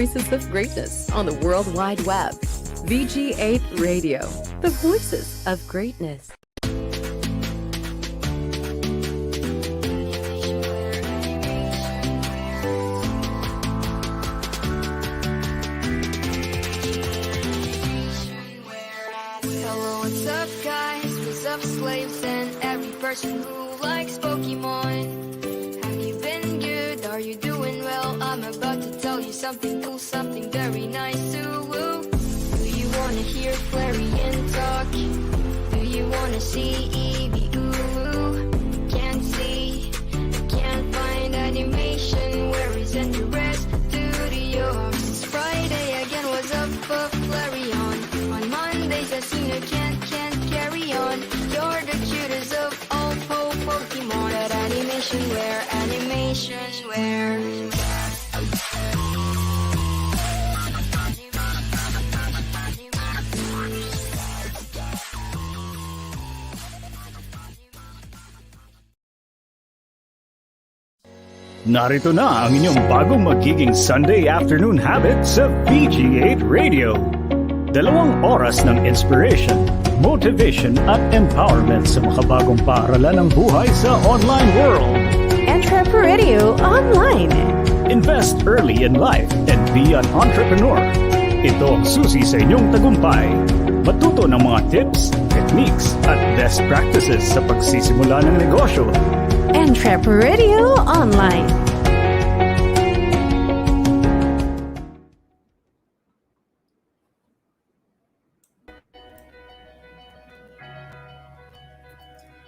voices of greatness on the World Wide Web. VG8 Radio, the voices of greatness. Hello, what's up, guys? What's up, slaves, and every person who likes Pokemon? Have you been good? Are you doing well? I'm about to tell you something cool, something very nice to woo. Do you wanna hear Flareon talk? Do you wanna see Eevee ooh? Can't see, can't find animation. Where is Interest Studio? It's Friday again. What's up, Flareon? On Mondays I seen you can't carry on. You're the cutest of all Pokemon. That animation where. Narito na ang inyong bagong magiging Sunday afternoon habit sa VG8 Radio. 2 oras ng inspiration, motivation at empowerment sa makabagong paaralan ng buhay sa online world. EntrepRadio Online. Invest early in life and be an entrepreneur. Ito ang susi sa inyong tagumpay. Matuto ng mga tips, techniques at best practices sa pagsisimula ng negosyo. EntrepRadio Online.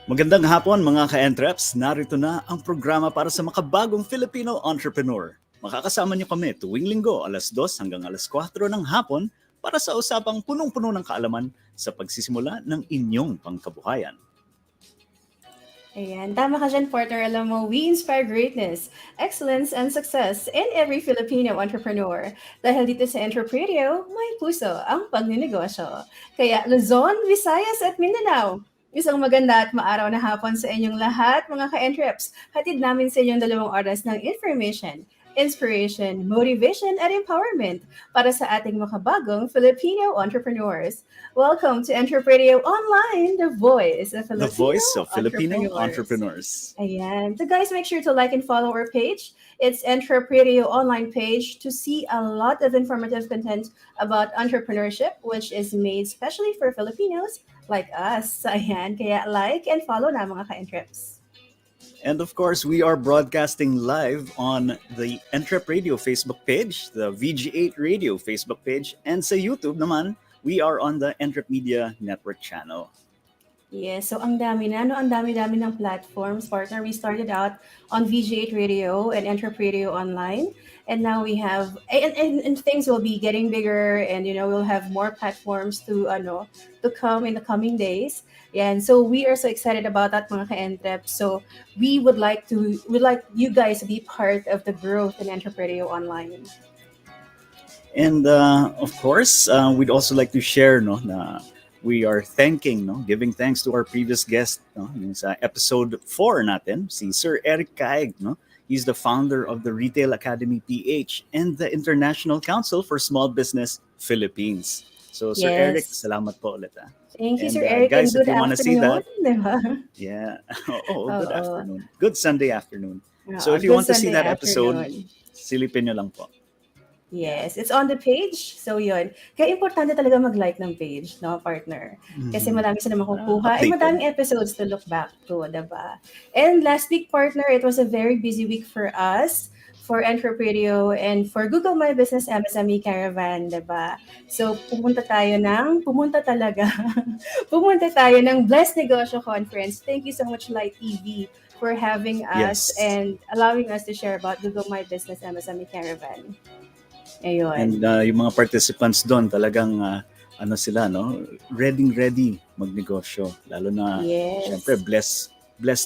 Magandang hapon mga ka-entreps, narito na ang programa para sa makabagong Filipino entrepreneur. Makakasama niyo kami tuwing Linggo, 2:00 hanggang 4:00 ng hapon para sa usapang punong-puno ng kaalaman sa pagsisimula ng inyong pangkabuhayan. Ayan, tama ka dyan, partner. Alam mo, we inspire greatness, excellence, and success in every Filipino entrepreneur. Dahil dito sa EntrepRadio, may puso ang pagnenegosyo. Kaya Luzon, Visayas, at Mindanao, isang maganda at maaraw na hapon sa inyong lahat, mga ka-entreps. Hatid namin sa inyong 2 oras ng information, inspiration, motivation, at empowerment para sa ating makabagong Filipino entrepreneurs. Welcome to EntrepRadio Online, the voice of Filipino entrepreneurs. Ayan. So guys, make sure to like and follow our page. It's EntrepRadio Online page to see a lot of informative content about entrepreneurship, which is made especially for Filipinos like us. Ayan. Kaya like and follow na mga ka-entreps. And of course, we are broadcasting live on the EntrepRadio Facebook page, the VG8 Radio Facebook page, and sa YouTube naman, we are on the Entrep Media Network channel. Yes, so ang dami na, ang dami-dami ng platforms, partner. We started out on VG8 Radio and EntrepRadio Online, and now we have, and things will be getting bigger, and we'll have more platforms to come in the coming days. Yeah, and so we are so excited about that, mga ka-entrep. So we'd like you guys to be part of the growth in EntrepRadio Online. And of course, we'd also like to share na we are giving thanks to our previous guest, yung sa episode 4 natin, si Sir Eric Caig, He's the founder of the Retail Academy PH and the International Council for Small Business Philippines. So Sir Eric, salamat po ulit. Thank you, Sir Eric. Guys, and if you want to see that, diba? yeah. Good afternoon. Good Sunday afternoon. So if you want to see that episode, silipin nyo lang po. Yes, it's on the page. So yun. Kaya importante talaga mag-like ng page, no, partner? Kasi marami sila makukuha. Madaming episodes to look back to, diba? And last week, partner, it was a very busy week for us, for EntrepRadio, and for Google My Business MSME Caravan, diba? So pumunta tayo ng Blessed Negosyo Conference. Thank you so much, Light TV, for having us and allowing us to share about Google My Business MSME Caravan. Ayun. And yung mga participants doon talagang ready magnegosyo. Lalo na, syempre, bless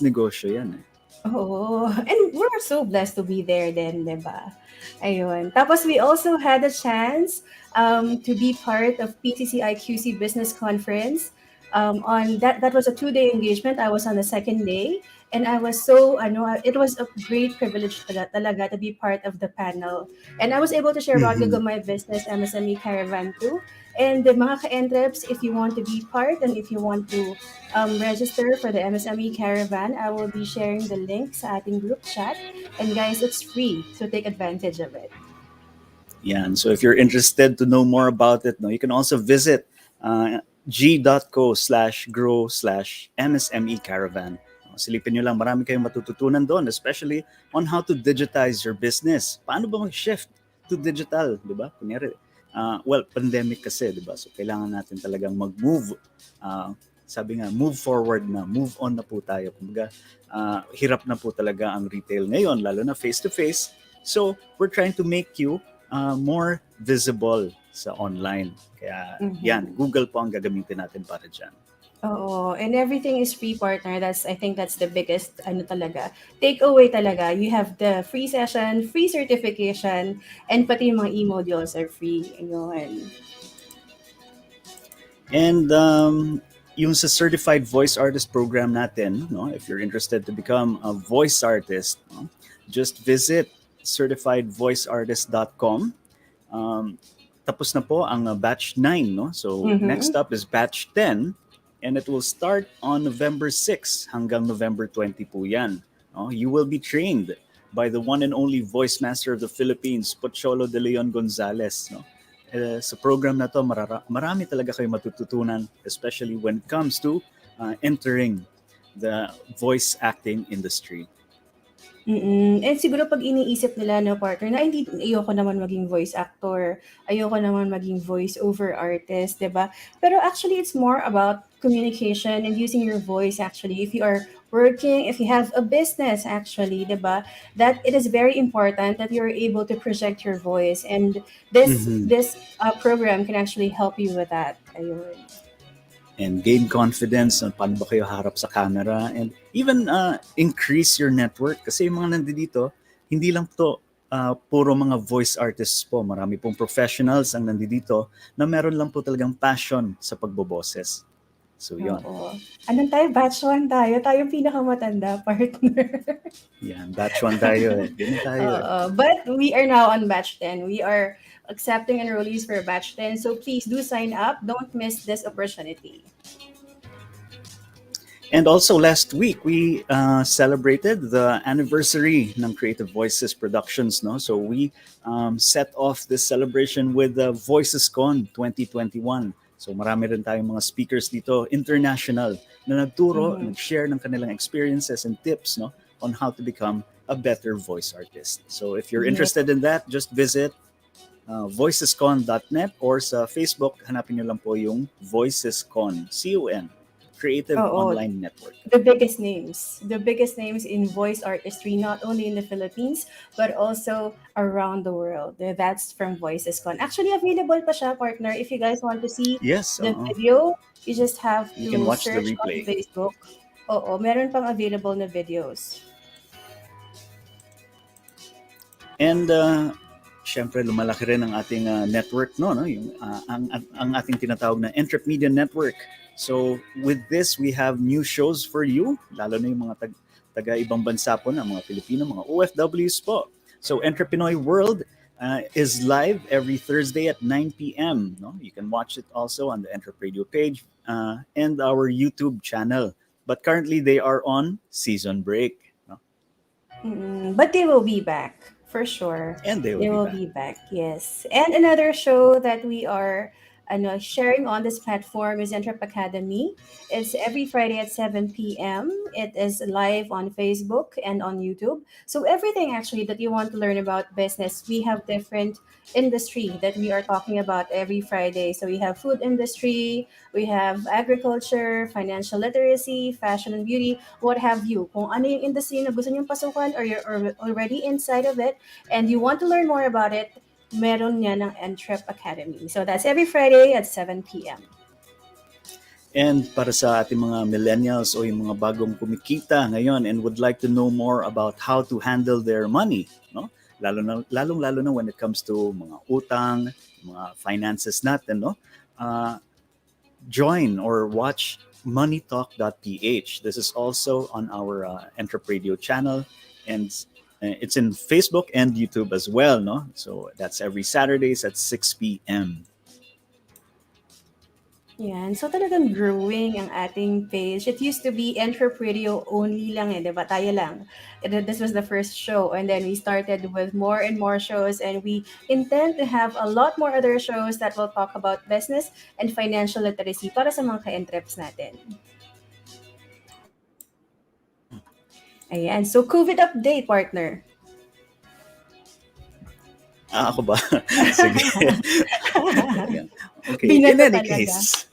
negosyo yan. Oh, and we're so blessed to be there then, diba? Ayun. Tapos we also had a chance to be part of PCCI QC Business Conference. On that was a 2-day engagement. I was on the second day, And I was so, it was a great privilege talaga to be part of the panel. And I was able to share about Mhm. Google My Business MSME Caravan too. And the mga ka-entreps, if you want to be part and if you want to register for the MSME Caravan, I will be sharing the link sa ating group chat. And guys, it's free, so take advantage of it. Yan. So if you're interested to know more about it, no, you can also visit g.co/grow/MSME Caravan. Silipin nyo lang, marami kayong matututunan doon, especially on how to digitize your business. Paano ba mag-shift to digital, di ba? Kunyari, well, pandemic kasi, di ba? So kailangan natin talagang mag-move. Sabi nga, move forward na, move on na po tayo. Kumbaga, hirap na po talaga ang retail ngayon, lalo na face-to-face. So we're trying to make you more visible sa online. Kaya yan, Google po ang gagamitin natin para dyan. Oo, and everything is free, partner. I think that's the biggest talaga. Takeaway talaga. You have the free session, free certification, and pati yung mga e-modules are free. Ayun. And yung sa Certified Voice Artist program natin, no, if you're interested to become a voice artist, no, just visit certifiedvoiceartist.com. Tapos na po ang batch 9, no? So next up is batch 10, and it will start on November 6 hanggang November 20 po yan. No? You will be trained by the one and only voice master of the Philippines, Pocholo de Leon Gonzalez. No? Sa program na to, marami talaga kayo matututunan, especially when it comes to entering the voice acting industry. And siguro pag iniisip nila, no, partner, na hindi, ayoko naman maging voice actor, ayoko naman maging voice over artist, di ba? Pero actually, it's more about communication and using your voice actually. If you are working, if you have a business actually, di ba? That it is very important that you're able to project your voice. And this program can actually help you with that. Ayun. And gain confidence on paano ba kayo harap sa camera, and even increase your network, kasi yung mga nandito hindi lang to puro mga voice artists po, marami pong professionals ang nandito na meron lang po talagang passion sa pagboboses. So yun. Oo. Anong tayo? Batch 1 tayo. Tayong pinakamatanda, partner. Yan, batch 1 tayo eh. Ganun tayo. But we are now on batch 10. We are accepting enrollees for batch 10. So please do sign up. Don't miss this opportunity. And also last week, we celebrated the anniversary ng Creative Voices Productions. No? So we set off this celebration with the VoicesCon 2021. So marami rin tayong mga speakers dito, international, na nagturo, nag-share ng kanilang experiences and tips, no, on how to become a better voice artist. So if you're interested in that, just visit voicescon.net, or sa Facebook, hanapin nyo lang po yung VoicesCon, C-O-N. Creative Online Network. The biggest names in voice artistry, not only in the Philippines, but also around the world. That's from VoicesCon. Actually, available pa siya, partner. If you guys want to see the video, you just have to watch the search replay on Facebook. Meron pang available na videos. And syempre lumalaki rin ang ating network, no, yung ang ating tinatawag na EntrepRadio network. So with this, we have new shows for you, lalo na yung mga taga ibang bansa po na mga Pilipino, mga OFWs po. So Entrepinoy World is live every Thursday at 9 p.m. No? You can watch it also on the EntrepRadio page and our YouTube channel. But currently, they are on season break. No? But they will be back, for sure. And they will be back, yes. And another show that we are sharing on this platform is Entrep Academy. It's every Friday at 7 p.m. It is live on Facebook and on YouTube. So everything actually that you want to learn about business, we have different industry that we are talking about every Friday. So we have food industry, we have agriculture, financial literacy, fashion and beauty, what have you. Kung ano yung industry na gusto niyong pasukan, or you're already inside of it and you want to learn more about it, meron niya ng Entrep Academy. So that's every Friday at 7 p.m. And para sa ating mga millennials o yung mga bagong kumikita ngayon and would like to know more about how to handle their money, no? Lalong na when it comes to mga utang, mga finances natin, no? join or watch moneytalk.ph. This is also on our EntrepRadio channel, and it's in Facebook and YouTube as well, no? So that's every Saturdays at 6 p.m. Yan. So talagang growing ang ating page. It used to be EntrepRadio only lang di ba? Tayo lang. This was the first show, and then we started with more and more shows, and we intend to have a lot more other shows that will talk about business and financial literacy para sa mga ka-entreps natin. Ayan. So COVID update, partner. Ako ba? Sige. Okay. Binato In any talaga. case,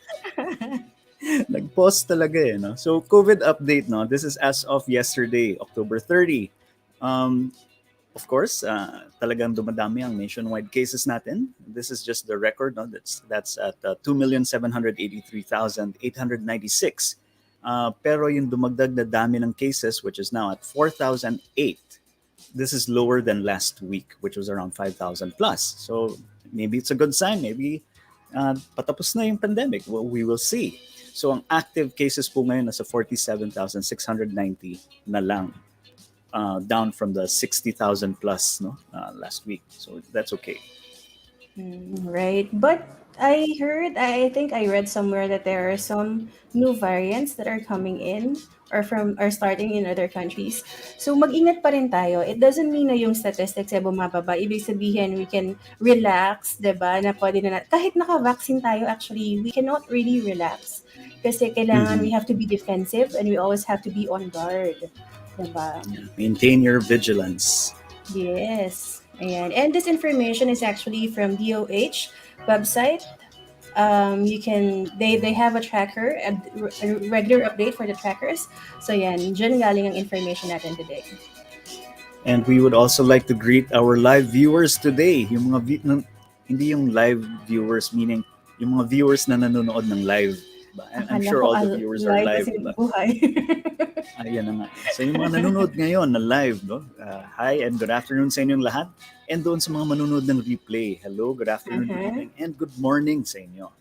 nag-pause talaga no? So, COVID update, no? This is as of yesterday, October 30. Of course, talagang dumadami ang nationwide cases natin. This is just the record, no? That's at 2,783,896. Pero yung dumagdag na dami ng cases, which is now at 4,008, this is lower than last week, which was around 5,000 plus. So maybe it's a good sign. Maybe patapos na yung pandemic. Well, we will see. So ang active cases po ngayon nasa 47,690 na lang. Down from the 60,000 plus last week. So that's okay. Right. But I think I read somewhere that there are some new variants that are coming in or starting in other countries. So mag-ingat pa rin tayo. It doesn't mean na yung statistics ay bumababa. Ibig sabihin we can relax, 'di ba? Na pwede na kahit naka-vaccine tayo, actually we cannot really relax. Kasi kailangan we have to be defensive and we always have to be on guard. 'Di ba? Maintain your vigilance. Yes. Ayan. And this information is actually from DOH website. They have a tracker, a regular update for the trackers. So yan, dyan galing ang information natin today. And we would also like to greet our live viewers today. Yung mga hindi yung live viewers, meaning yung mga viewers na nanonood ng live. I'm sure all the viewers are live. Buhay. Ayan na nga. So yung mga nanonood ngayon na live, no? Hi and good afternoon sa inyong lahat. And doon sa mga manonood ng replay, hello, good afternoon, good evening, and good morning sa inyo.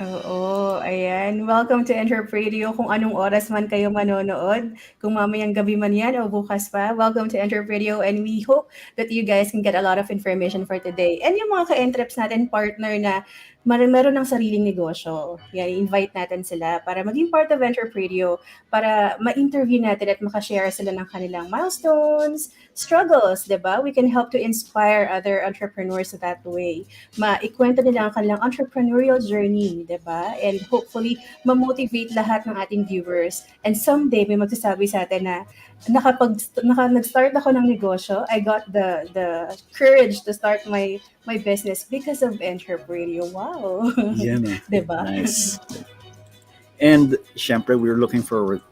Oo, ayan. Welcome to EntrepRadio. Kung anong oras man kayo manonood, kung mamayang gabi man yan o bukas pa, welcome to EntrepRadio, and we hope that you guys can get a lot of information for today. And yung mga ka-entreps natin, partner na meron ng sariling negosyo, yan, invite natin sila para maging part of EntrepRadio, para ma-interview natin at makashare sila ng kanilang milestones, struggles, diba? We can help to inspire other entrepreneurs that way. Maikwento nila ang kanilang entrepreneurial journey, diba? And hopefully, ma-motivate lahat ng ating viewers. And someday, may magsasabi sa atin na nag-start ako ng negosyo, I got the courage to start my business because of EntrepRadio. Wow. Yeah, no. Diba? Nice. And syempre, we're looking forward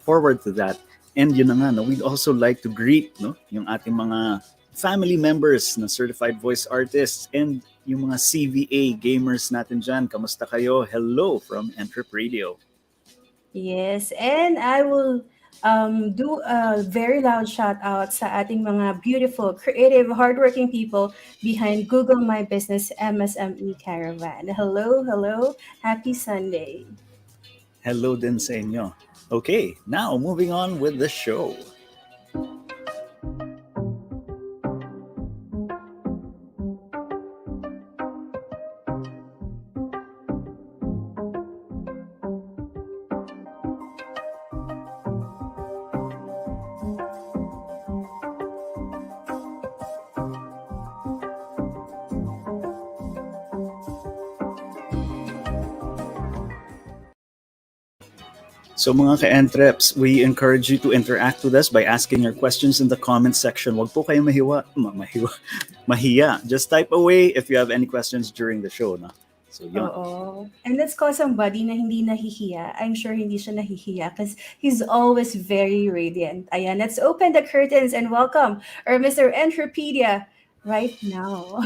to that. And yun na nga, no, we'd also like to greet yung ating mga family members na certified voice artists and yung mga CVA gamers natin dyan. Kamusta kayo? Hello from EntrepRadio. Yes, and I will do a very loud shout out sa ating mga beautiful, creative, hardworking people behind Google My Business MSME Caravan. Hello, happy Sunday. Hello din sa inyo. Okay, now moving on with the show. So mga ka-entreps, we encourage you to interact with us by asking your questions in the comments section. Huwag po kayo mahiya. Just type away if you have any questions during the show. No? So, yun. Oo. And let's call somebody na hindi nahihiya. I'm sure hindi siya nahihiya because he's always very radiant. Ayan, let's open the curtains and welcome our Mr. Entropedia right now.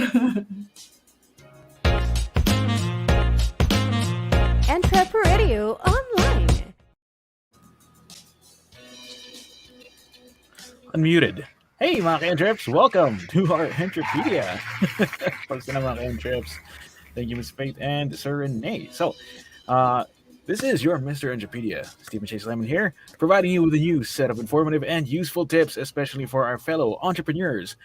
EntrepRadio Online. Unmuted. Hey mga ka-entreps, welcome to our Entropedia. Pagsa na mga ka-entreps. Thank you, Ms. Faith and Sir Renee. So, This is your Mr. Entropedia. Stephen Chase Lemon here, providing you with a new set of informative and useful tips, especially for our fellow entrepreneurs.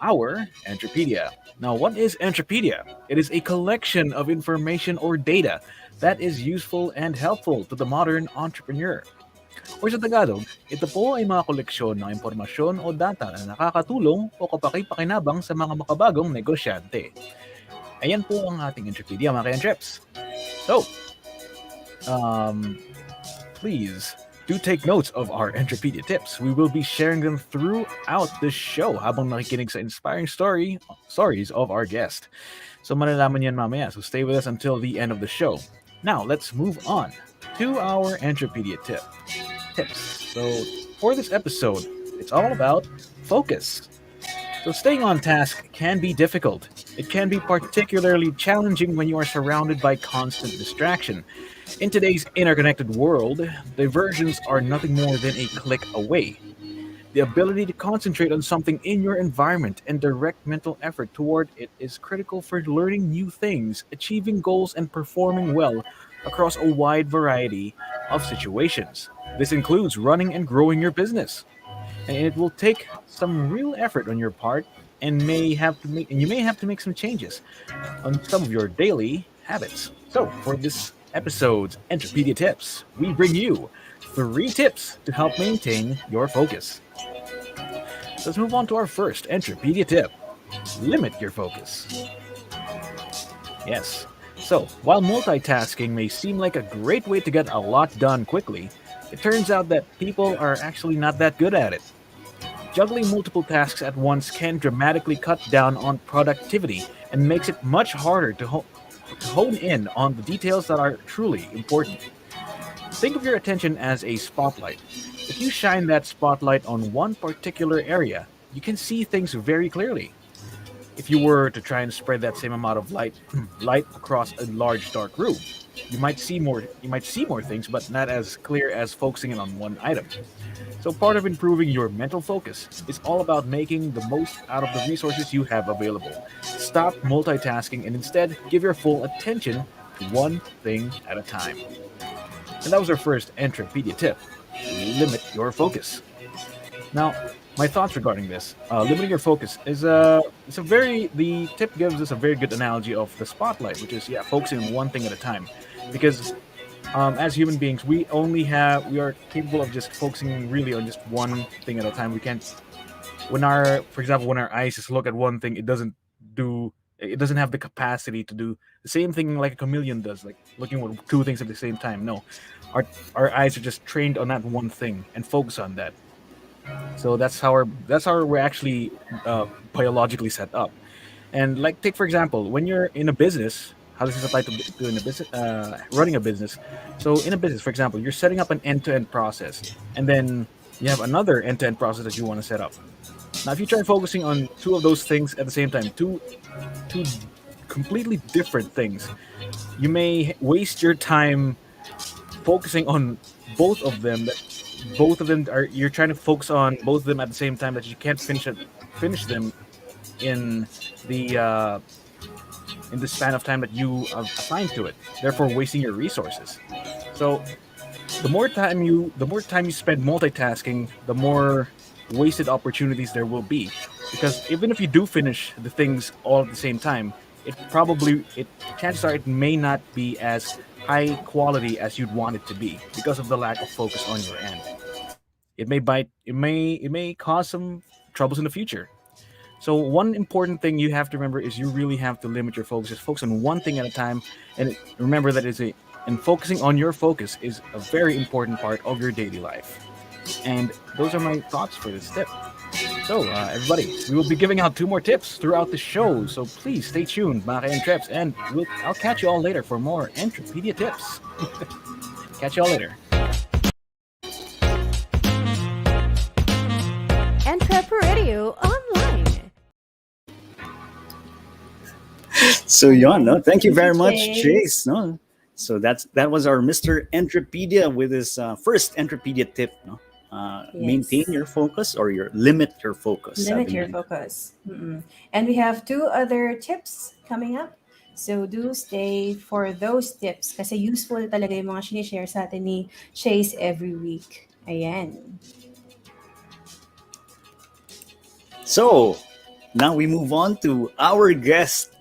Our Entropedia. Now, what is Entropedia? It is a collection of information or data that is useful and helpful to the modern entrepreneur. Or sa Tagalog, ito po ay mga koleksyon ng impormasyon o data na nakakatulong o kapaki-pakinabang sa mga makabagong negosyante. Ayan po ang ating Entropedia, mga ka-entreps. So, please do take notes of our Entropedia tips. We will be sharing them throughout the show habang nakikinig sa inspiring stories of our guest. So malalaman yan mamaya, so stay with us until the end of the show. Now, let's move on to our Entropedia tips. So for this episode, it's all about focus. So staying on task can be difficult. It can be particularly challenging when you are surrounded by constant distraction. In today's interconnected world, diversions are nothing more than a click away. The ability to concentrate on something in your environment and direct mental effort toward it is critical for learning new things, achieving goals, and performing well across a wide variety of situations. This includes running and growing your business. And it will take some real effort on your part and you may have to make some changes on some of your daily habits. So, for this episode's Entropedia tips, we bring you 3 tips to help maintain your focus. Let's move on to our first Entropedia tip. Limit your focus. Yes. So, while multitasking may seem like a great way to get a lot done quickly, it turns out that people are actually not that good at it. Juggling multiple tasks at once can dramatically cut down on productivity and makes it much harder to hone in on the details that are truly important. Think of your attention as a spotlight. If you shine that spotlight on one particular area, you can see things very clearly. If you were to try and spread that same amount of light across a large dark room, you might see more things, but not as clear as focusing in on one item. So part of improving your mental focus is all about making the most out of the resources you have available. Stop multitasking and instead give your full attention to one thing at a time. And that was our first Entropedia tip. Limit your focus. Now, my thoughts regarding this, limiting your focus is the tip gives us a very good analogy of the spotlight, which is focusing on one thing at a time. Because as human beings, we are capable of just focusing really on just one thing at a time. We can't, for example, when our eyes just look at one thing, it doesn't have the capacity to do the same thing like a chameleon does, like looking at 2 things at the same time. No, our eyes are just trained on that one thing and focus on that. So that's how we're actually biologically set up. And like, take for example, when you're in a business, how does this apply to doing a business, running a business? So in a business, for example, you're setting up an end-to-end process, and then you have another end-to-end process that you want to set up. Now, if you try focusing on 2 of those things at the same time, two completely different things, you may waste your time focusing on both of them. You're trying to focus on both of them at the same time, that you can't finish them in the span of time that you have assigned to it, therefore wasting your resources. So the more time you spend multitasking, the more wasted opportunities there will be. Because even if you do finish the things all at the same time, chances are it may not be as high quality as you'd want it to be because of the lack of focus on your end. It may cause some troubles in the future. So one important thing you have to remember is you really have to limit your focus. Just focus on one thing at a time, and remember that focusing on your focus is a very important part of your daily life. And those are my thoughts for this tip. So everybody, we will be giving out 2 more tips throughout the show. So please stay tuned, mga ka-entreps, and I'll catch you all later for more Entropedia tips. Catch you all later. EntrepRadio online. So yon, no? Thank you very much, Chase. Chase. No? So that was our Mr. Entropedia with his first Entropedia tip. No? Maintain your focus, or limit your focus. Limit sabi your niya. focus. And we have 2 other tips coming up. So do stay for those tips kasi useful talaga yung mga sinishare sa atin ni Chase every week. Ayan. So, now we move on to our guest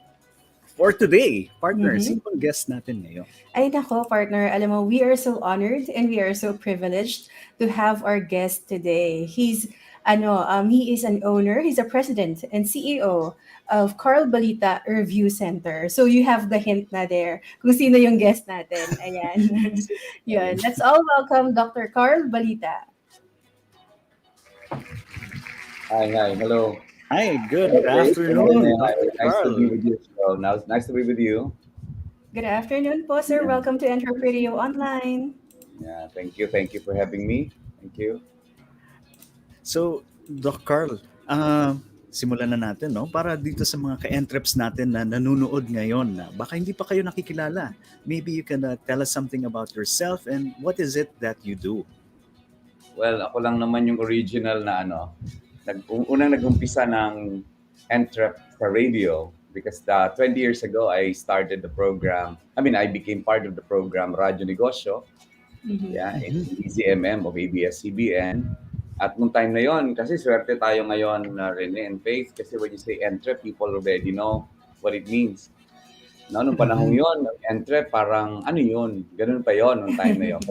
for today. Partner, Mhm. sino bang guest natin ngayon? Ay nako, partner, alam mo, we are so honored and we are so privileged to have our guest today. He is an owner, he's a president and CEO of Carl Balita Review Center. So you have the hint na there kung sino yung guest natin. Ayan. Yun. Let's all welcome Dr. Carl Balita. Hi, hello. Hi, good Hey, afternoon, hi, Dr. nice to be Carl. with you. So now it's nice to be with you. Good afternoon po, sir. Yeah. Welcome to EntrepRadio Online. Yeah, thank you for having me. Thank you. So, Doc Carl, simulan na natin, no? Para dito sa mga ka-entreps natin na nanonood ngayon na baka hindi pa kayo nakikilala. Maybe you can tell us something about yourself and what is it that you do? Well, ako lang naman yung original na unang nag-umpisa ng EntrepRadio because 20 years ago I started the program. I became part of the program Radyo Negosyo. Mhm. Yeah, in ECMM of ABS-CBN. At nung time na yon, kasi swerte tayo ngayon, Rene and Faith, kasi when you say entrep, people already know what it means. No, nung panahon yon, entrep, parang ano yun? Ganun pa yon nung time na yon.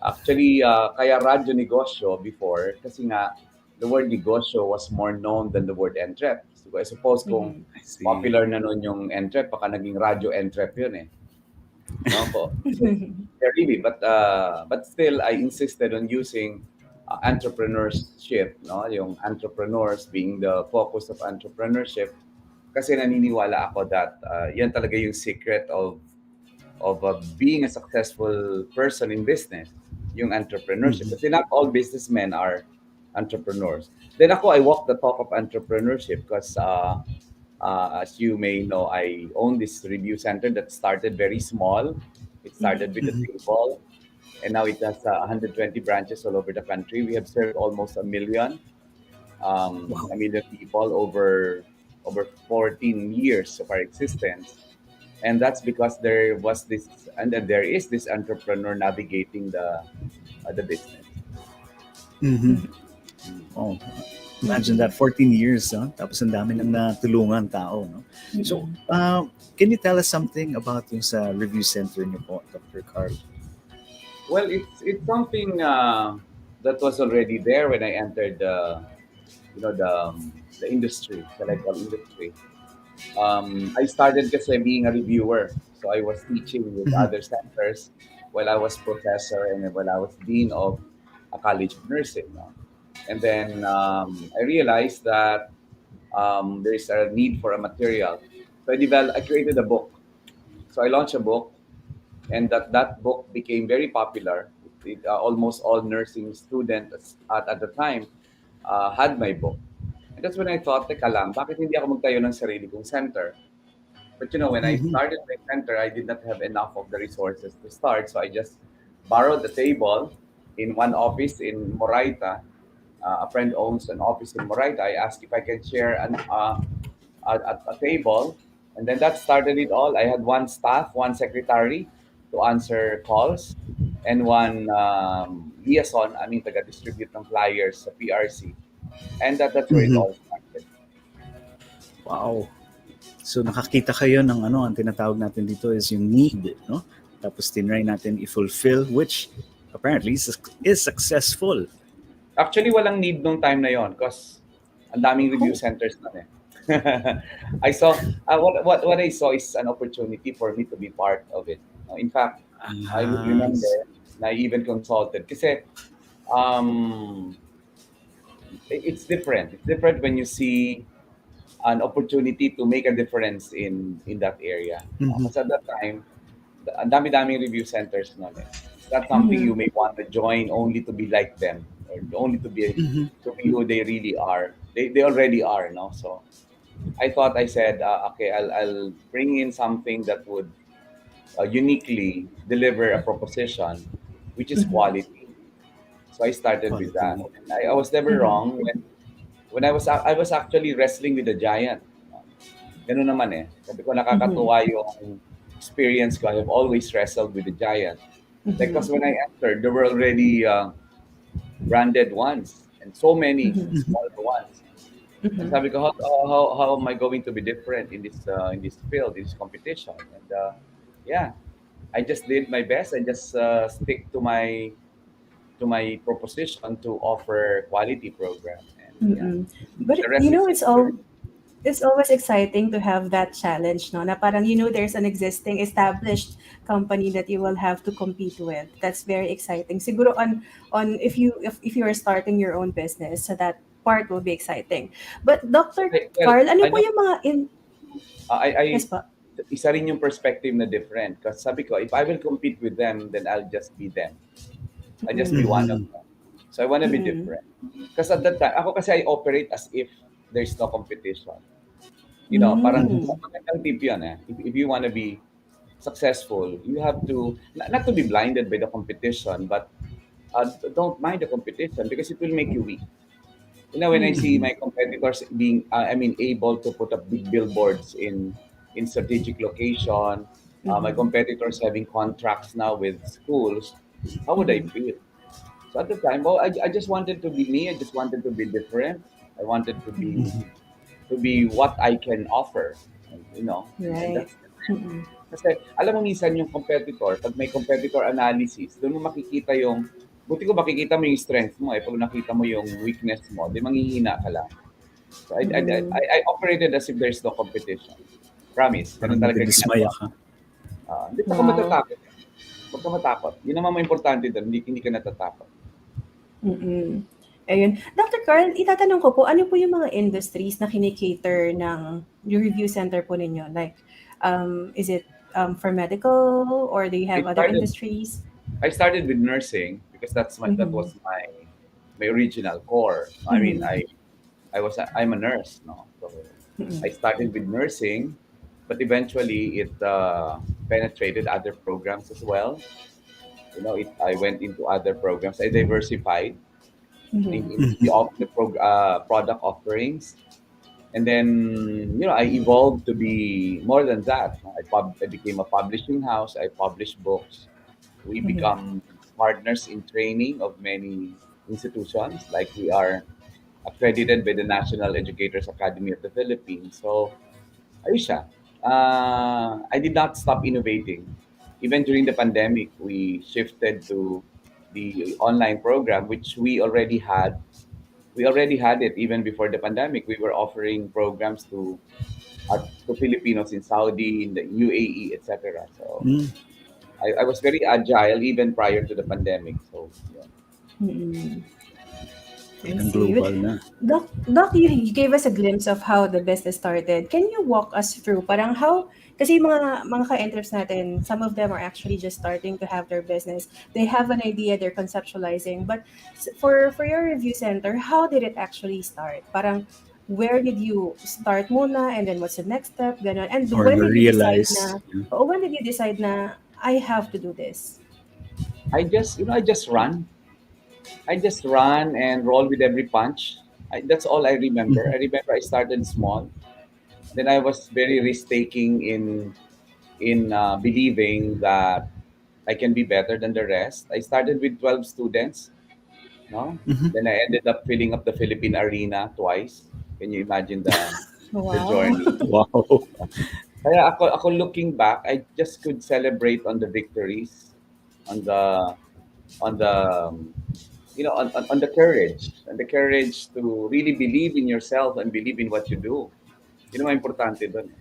Actually, kaya radyo negosyo before, kasi nga, the word negosyo was more known than the word entrep. So I suppose kung I see. popular na nun yung entrep, baka naging radyo entrep yun eh. No po. Yeah, really, but still, I insisted on using entrepreneurship, no? Yung entrepreneurs being the focus of entrepreneurship, kasi naniniwala ako that yan talaga yung secret of being a successful person in business, yung entrepreneurship. Kasi not all businessmen are entrepreneurs. Then ako, I walk the talk of entrepreneurship because as you may know, I own this review center that started very small. It started with a table, and now it has 120 branches all over the country. We have served almost a million people over 14 years of our existence, and that's because there was this, and then there is this entrepreneur navigating the business. Oh, imagine that, 14 years, no? Tapos ang dami nang natulungan tao, no? So, can you tell us something about yung sa review center niyo po, Dr. Carl? Well, it's something that was already there when I entered the industry, the legal industry. I started kasi being a reviewer, so I was teaching with other centers while I was professor and while I was dean of a college of nursing. No? And then I realized that there is a need for a material, so I created a book. So I launched a book, and that book became very popular. Almost all nursing students at the time had my book. And that's when I thought, teka lang, bakit hindi ako magtayo ng sarili kong center? But when I started my center, I did not have enough of the resources to start. So I just borrowed the table in one office in Moraita. A friend owns an office in Moraita. I asked if I can share a table. And then that started it all. I had one staff, one secretary to answer calls, and one liaison, taga-distribute ng flyers sa PRC. And that's where it all started. Wow. So nakakita kayo ng ang tinatawag natin dito is yung need, no? Tapos tinry natin i-fulfill, which apparently is successful. Actually, walang need nung time na yon because ang daming review centers na eh. I saw what I saw is an opportunity for me to be part of it. In fact, I would remember na I even consulted kasi it's different. It's different when you see an opportunity to make a difference in that area. Because at that time, ang dami-daming review centers noon eh. That's something you may want to join only to be like them, or only to be who they really are. They already are, no? So I said, okay, I'll bring in something that would uniquely deliver a proposition, which is quality. So I started with that. I was never wrong when I was actually wrestling with a giant. Ganun naman eh. Sabi ko, Mhm. nakakatuwa yung experience ko. I have always wrestled with the giant. Because Mhm. when I entered, there were already branded ones and so many Mhm. smaller ones. And Mhm. sabi ko, how am I going to be different in this field, in this competition? And yeah, I just did my best. I just stick to my proposition to offer quality program. And yeah, Mm. But the rest is it's history. all it's always exciting to have that challenge, no? Na parang there's an existing established company that you will have to compete with. That's very exciting. Siguro on if you are starting your own business, so that part will be exciting. But Dr. Well, Carl, ano I po know yung mga in I yes pa? isa rin yung perspective na different. Kasi sabi ko, if I will compete with them, then I'll just be them. I'll just be Mm. one of Mhm. them. So I want to be Mm. different. Because at that time, ako kasi I operate as if there's no competition. You know, parang Mhm. Mm. magandang tip yan eh. If you want to be successful, you have to, not to be blinded by the competition, but don't mind the competition because it will make you weak. You know, when I Mm. see Mhm. my competitors being, able to put up big billboards in strategic location, my Mhm. competitors having contracts now with schools, how would I Mhm. feel? So at the time, well, I just wanted to be me. I just wanted to be different. I wanted Mhm. to be what I can offer, and Right. that's Mm. kasi alam mo minsan yung competitor, pag may competitor analysis, doon mo makikita yung, buti ko makikita mo yung strength mo eh. Pag nakita mo yung weakness mo, di manghihina ka lang. So Mm. I operated as if there's no competition. Promise, Parang ganun talaga nadidismaya ginagawa ka. ko. Hindi pa ka Wow. matatakot. Huwag ka matakot. Yun naman ang importante doon, hindi ka natatakot. Mm. Ayun. Dr. Carl, itatanong ko po, ano po yung mga industries na kini-cater ng yung review center po ninyo? Like, is it for medical or do you I have other started industries? I started with nursing because that Mm-hmm. was my original core. I mean, Mm-hmm. I'm a nurse, no. So I started with nursing, but eventually it penetrated other programs as well. I went into other programs. I diversified Mm-hmm. in Mhm. product offerings, and then I evolved to be more than that. I became a publishing house. I published books. We Mm-hmm. become partners in training of many institutions, like we are accredited by the National Educators Academy of the Philippines. So, ayun siya. I did not stop innovating. Even during the pandemic, we shifted to the online program, which we already had. We already had it even before the pandemic. We were offering programs to Filipinos in Saudi, in the UAE, etc. So Mm. I was very agile even prior to the pandemic. So yeah. Mm-hmm. I Talagang see. But global na. Doc, you gave us a glimpse of how the business started. Can you walk us through parang how, kasi mga ka-enters natin, some of them are actually just starting to have their business. They have an idea, they're conceptualizing. But for your review center, how did it actually start? Parang where did you start muna and then what's the next step? Ganon. And Or when you did you decide realize. na, o when did you decide na I have to do this? I just run and roll with every punch. That's all I remember. Mhm. I remember I started small. Then I was very risk taking in believing that I can be better than the rest. I started with 12 students. No, Mhm. then I ended up filling up the Philippine arena twice. Can you imagine the Wow. journey? Wow. Kaya ako looking back, I just could celebrate on the victories, on the on the courage and the courage to really believe in yourself and believe in what you do. Yun ang importante doon.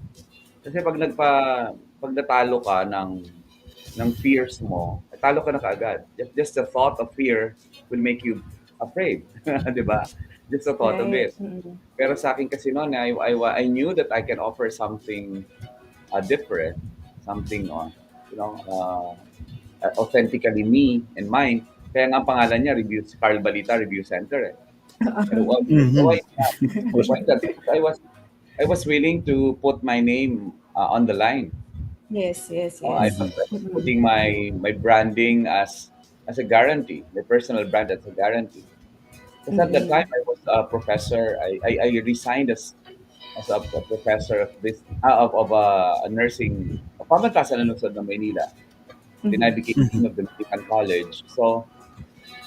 Kasi pag natalo ka ng fears mo, natalo ka na kaagad. Just the thought of fear will make you afraid, 'di ba? Just the thought of Right. it. Mm-mm. Pero sa akin kasi noon, I knew that I can offer something different, something authentically me and mine. Kaya nga ang pangalan niya, Carl Balita Review Center. Eh. And Mhm. why that? Because I was willing to put my name on the line. Yes, yes, I yes. Mhm. was Mm-mm. putting my branding as a guarantee, my personal brand as a guarantee. Because at that time Mm-mm. I was a professor. I resigned as a professor of this of a nursing a pamantasan ng lungsod ng Maynila. Then I Mhm. became dean of the medical college. So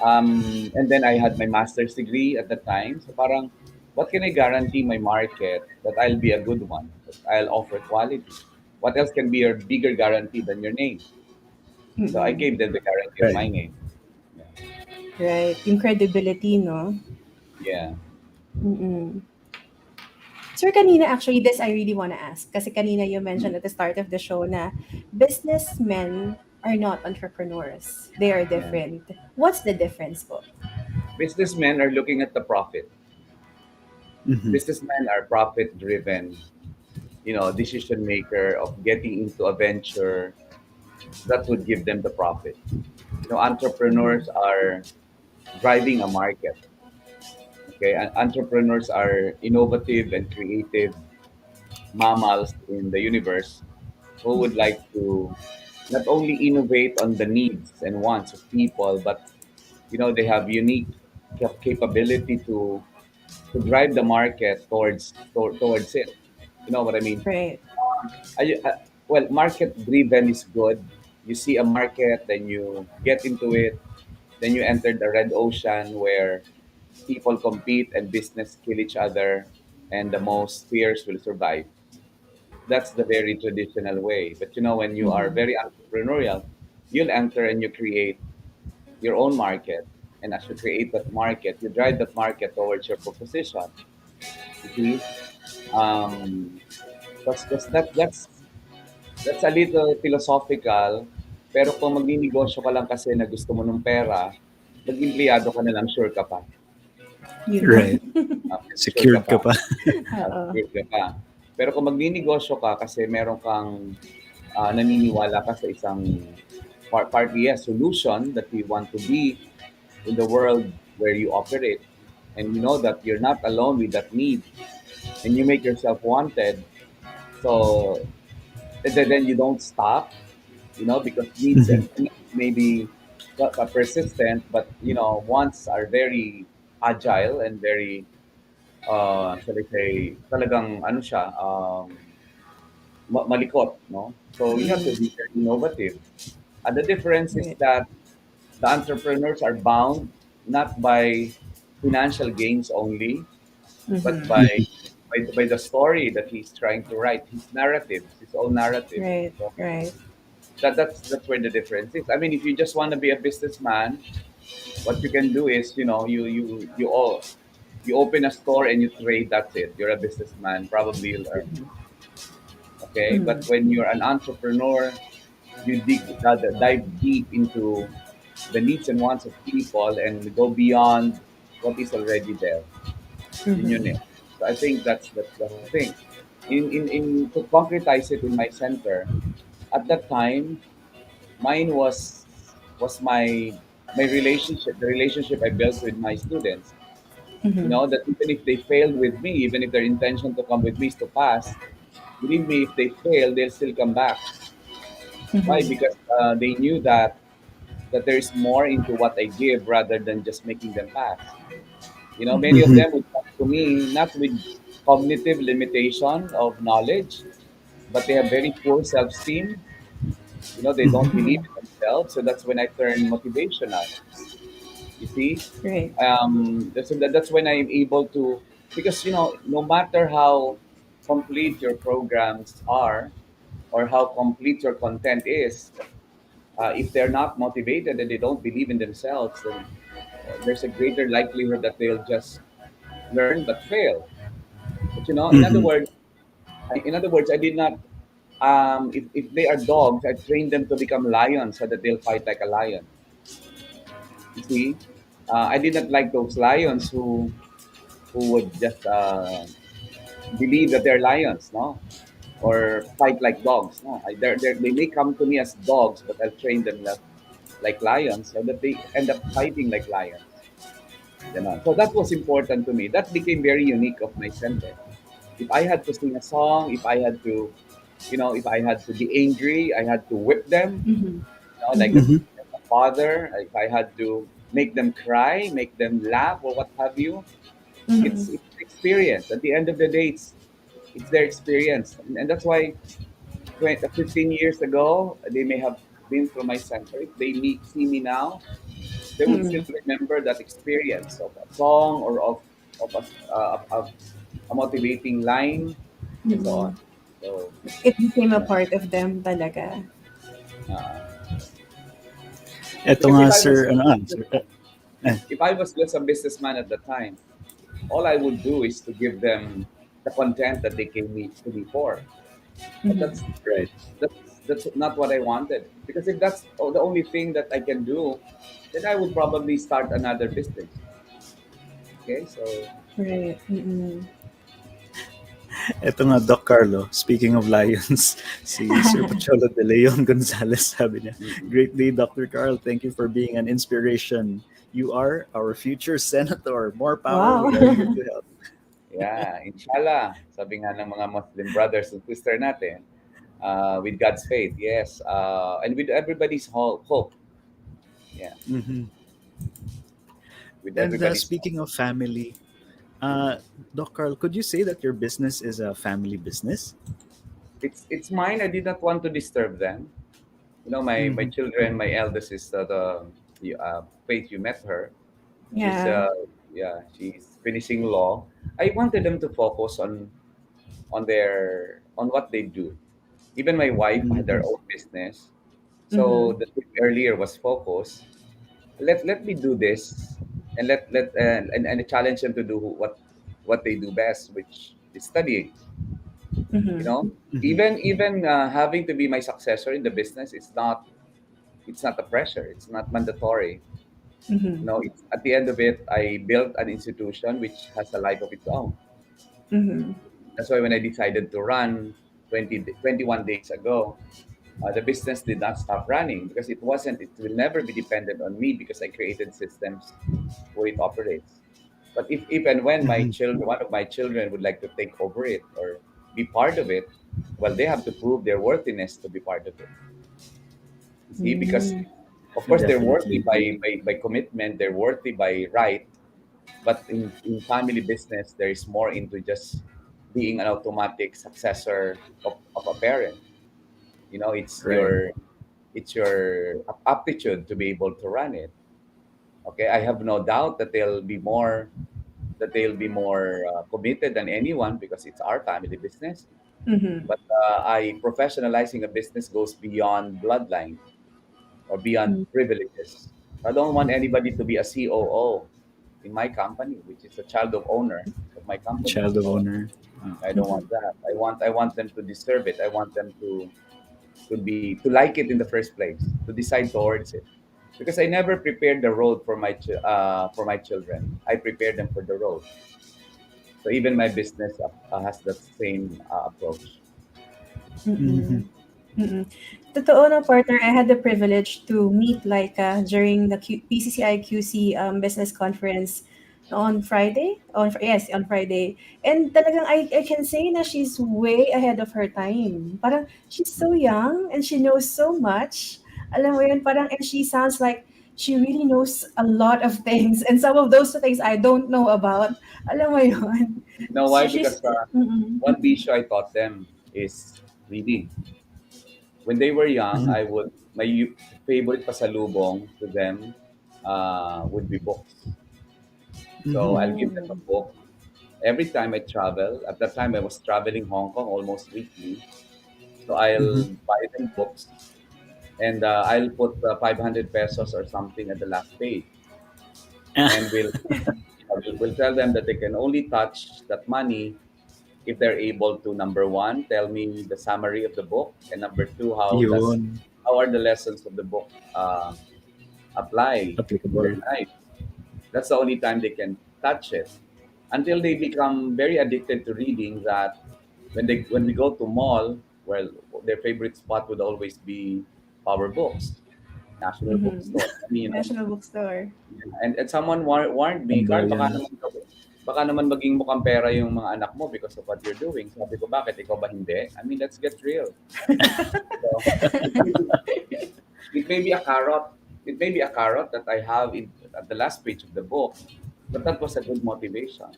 and then I had my master's degree at the time. So parang, what can I guarantee my market that I'll be a good one, that I'll offer quality? What else can be your bigger guarantee than your name? So I Mm. gave them the guarantee of Right. my name. Yeah. Right, yung credibility 'no? Yeah. Mm. Sir, kanina actually this I really wanna ask kasi kanina you Mm. mentioned at the start of the show na businessmen are not entrepreneurs. They are Yeah. different. What's the difference po? Businessmen are looking at the profit. Mhm. Businessmen are profit driven, decision maker of getting into a venture that would give them the profit. Entrepreneurs Mhm. are driving a market. Okay, and entrepreneurs are innovative and creative mammals in the universe who would like to not only innovate on the needs and wants of people, but they have unique capability to drive the market towards it. You know what I mean? Right. Well, market driven is good. You see a market, then you get into it, then you enter the red ocean where people compete and business kill each other, and the most fierce will survive. That's the very traditional way. But when you are Mhm. very entrepreneurial, you'll enter and you create your own market. And as you create that market, you drive that market towards your proposition. You see? Um, because that's a little philosophical. Pero kung magninegosyo ka lang kasi na gusto mo ng pera, mag-empleyado ka na lang, sure ka pa. Yun lang. Right. Sure ka Secured ka pa. pa. Oo. Sure ka pa. Pero kung magninegosyo ka kasi meron kang naniniwala ka sa isang partly yes, solution that you want to be in the world where you operate, and you know that you're not alone with that need, and you make yourself wanted, so then you don't stop, because needs Mhm. and needs may be persistent, but wants are very agile and very shall I say, talagang ano siya, malikot, no? So you have to Mm. be very innovative. And the difference is Right. that the entrepreneurs are bound not by financial gains only, but Mhm. by the story that he's trying to write, his narrative, his own narrative. Right, So right. that's where the difference is. I mean, if you just want to be a businessman, what you can do is, you open a store and you trade. That's it. You're a businessman. Probably you'll earn. Okay, but Mhm. when you're an entrepreneur, you dive deep into the needs and wants of people and go beyond what is already there. Yun eh. Mhm. So I think that's the thing. In to concretize it in my center, at that time, mine was my relationship, the relationship I built with my students. Mhm. That even if they failed with me, even if their intention to come with me is to pass, believe me, if they fail, they'll still come back. Why? Mhm. Because they knew that there is more into what I give rather than just making them pass. Many of Mhm. them would come to me not with cognitive limitation of knowledge, but they have very poor self-esteem. They don't Mhm. believe Mhm. in themselves. So that's when I turn motivational. You see, Right. that's when I'm able to, because no matter how complete your programs are or how complete your content is, if they're not motivated and they don't believe in themselves, then there's a greater likelihood that they'll just learn but fail. But Mhm. in other words, I did not. If they are dogs, I trained them to become lions so that they'll fight like a lion. You see, I did not like those lions who would just believe that they're lions, no, or fight like dogs. No, they may come to me as dogs, but I'll train them like lions so that they end up fighting like lions. So that was important to me. That became very unique of my center. If I had to sing a song, if I had to be angry, I had to whip them, Mhm. like Mhm. Mhm. a father. If I had to make them cry, make them laugh, or what have you, Mhm. it's experience. At the end of the day, It's their experience, and that's why 15 years ago they may have been through my center. If they see me now, they would still Mm. remember that experience of a song or of a motivating line and so on. Mm. So It became a yeah, part of them talaga. uh, Eto because nga, sir, ano, sir, if I was just a businessman at the time, all I would do is to give them the content that they came to me for. But Mhm. right. that's not what I wanted. Because if that's the only thing that I can do, then I would probably start another business. Okay, so Right. Mm. Eto nga, Doc Carlo, speaking of lions, si Sir Pocholo de Leon Gonzalez sabi niya, mm, Great day, Dr. Carl. Thank you for being an inspiration. You are our future senator. More power. Wow. We are here to help. yeah, inshallah, sabi nga ng mga Muslim brothers and sister natin, with God's faith, yes, and with everybody's hope, yeah, Mhm. with And everybody's hope. speaking of family, Doc Carl, could you say that your business is a family business? It's mine. I did not want to disturb them. You know, my Mm-hmm. children, my eldest is Faith. You met her. She's Yeah. yeah, she's finishing law. I wanted them to focus on what they do. Even my wife had Mm-hmm. her own business. So Mhm. the tip earlier was focus. Let me do this, and and challenge them to do what they do best, which is studying. You Mhm. know, Mm-hmm. even having to be my successor in the business, it's not a pressure. It's not mandatory. Mhm. It's at the end of it, I built an institution which has a life of its own. Mhm. That's why when I decided to run 21 days ago, the business did not stop running because it will never be dependent on me because I created systems where it operates. But if and when Mm-hmm. one of my children would like to take over it or be part of it, well, they have to prove their worthiness to be part of it. You see, because Mm. of course they're worthy Definitely. by commitment, they're worthy by right, but in family business, there is more into just being an automatic successor of a parent. Right. It's your aptitude to be able to run it. Okay, I have no doubt that they'll be more committed than anyone because it's our family business. Mhm. But I professionalizing a business goes beyond bloodline or beyond Mm. privileges. I don't want anybody to be a COO in my company, which is a child of owner of my company. Child of So owner. Oh. I don't want Mhm. that. I want them to deserve it. I want them to like it in the first place, to decide towards it. Because I never prepared the road for my children. I prepared them for the road. So even my business has that same approach. Mm-hmm. Mm. Mm. Totoo 'no, partner, I had the privilege to meet Laika during the PCCI QC business conference on Friday. Yes, on Friday. And talagang I can say na she's way ahead of her time. Parang she's so young and she knows so much. Alam mo yun, parang and she sounds like she really knows a lot of things and some of those things I don't know about. Alam mo yun? You know So why? she's Because mm. one issue I taught them is reading. When they were young, Mm-hmm. I would my favorite pasalubong to them would be books. Mm-hmm. So I'll give them a Oh. book every time I travel. At that time, I was traveling Hong Kong almost weekly. So Mm-hmm. I'll buy them books and I'll put 500 pesos or something at the last page, and we'll tell them that they can only touch that money if they're able to, number one, tell me the summary of the book, and number two, Yun. how are the lessons of the book apply in their Applicable. life. That's the only time they can touch it until they become very addicted to reading. That when we go to mall, well, their favorite spot would always be Power Books, National Mhm. Bookstore. I mean, National Bookstore. and someone warned me, Carl, Tambayan. baka naman maging mukhang pera yung mga anak mo because of what you're doing. Sabi ko, bakit? Ikaw ba hindi? I mean, let's get real. So, it may be, it may be a carrot. It may be a carrot that I have at the last page of the book, but that was a good motivation.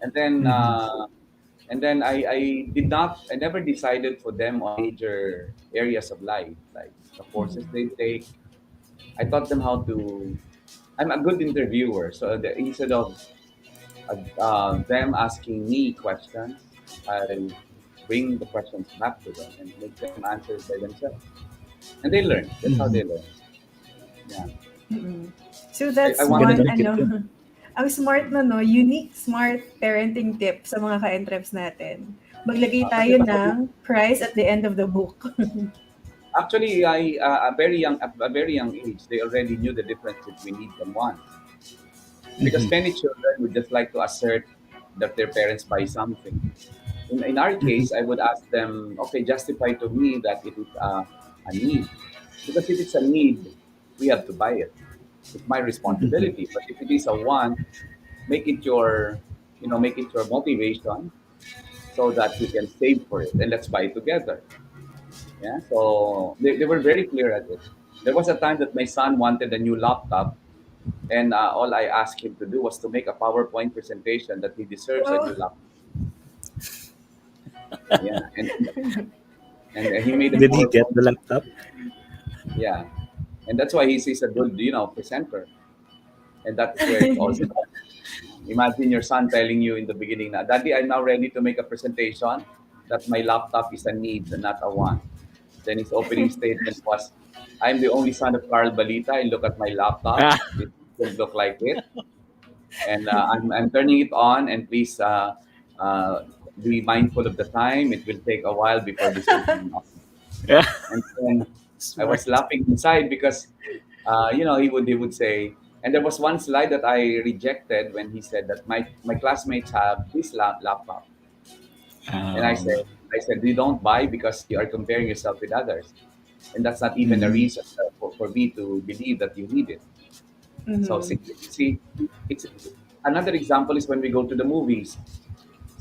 And then Mm-hmm. And then I never decided for them on major areas of life, like the courses they take. I taught them how to. I'm a good interviewer, so instead of them asking me questions, I bring the questions back to them and make them answer it by themselves. And they learn. That's how they learn. Yeah. Mm. So I that's want Ganda one, ng them. tip yun. ang smart na, no, unique smart parenting tip sa mga ka-entreps natin. Maglagay Kasi tayo ng price at the end of the book. actually, a very young age, they already knew the difference between needs and wants. Because Mhm. many children would just like to assert that their parents buy something. In our Mhm. case, I would ask them, okay, justify to me that it is a need. Because if it's a need, we have to buy it. It's my Mhm. responsibility. But if it is a want, make it your, make it your motivation so that you can save for it and let's buy it together. Yeah. So they were very clear at it. There was a time that my son wanted a new laptop, and all I asked him to do was to make a PowerPoint presentation that he deserves a new Wow. laptop. Yeah, and he made a Did he get PowerPoint. the laptop? Yeah, and that's why he's a good presenter, and that's where it all started. Imagine your son telling you in the beginning, na, "Daddy, I'm now ready to make a presentation that my laptop is a need and not a want." Then his opening statement was, "I'm the only son of Carl Balita. I look at my laptop; Ah, it doesn't look like it, and I'm turning it on. And please uh, be mindful of the time. It will take a while before this will turn on." yeah. And then I Smart. was laughing inside because he would say, and there was one slide that I rejected when he said that my classmates have this laptop, and Um, I said you don't buy because you are comparing yourself with others, and that's not even a mhm. reason for me to believe that you need it. So Mhm. see, it's another example is when we go to the movies.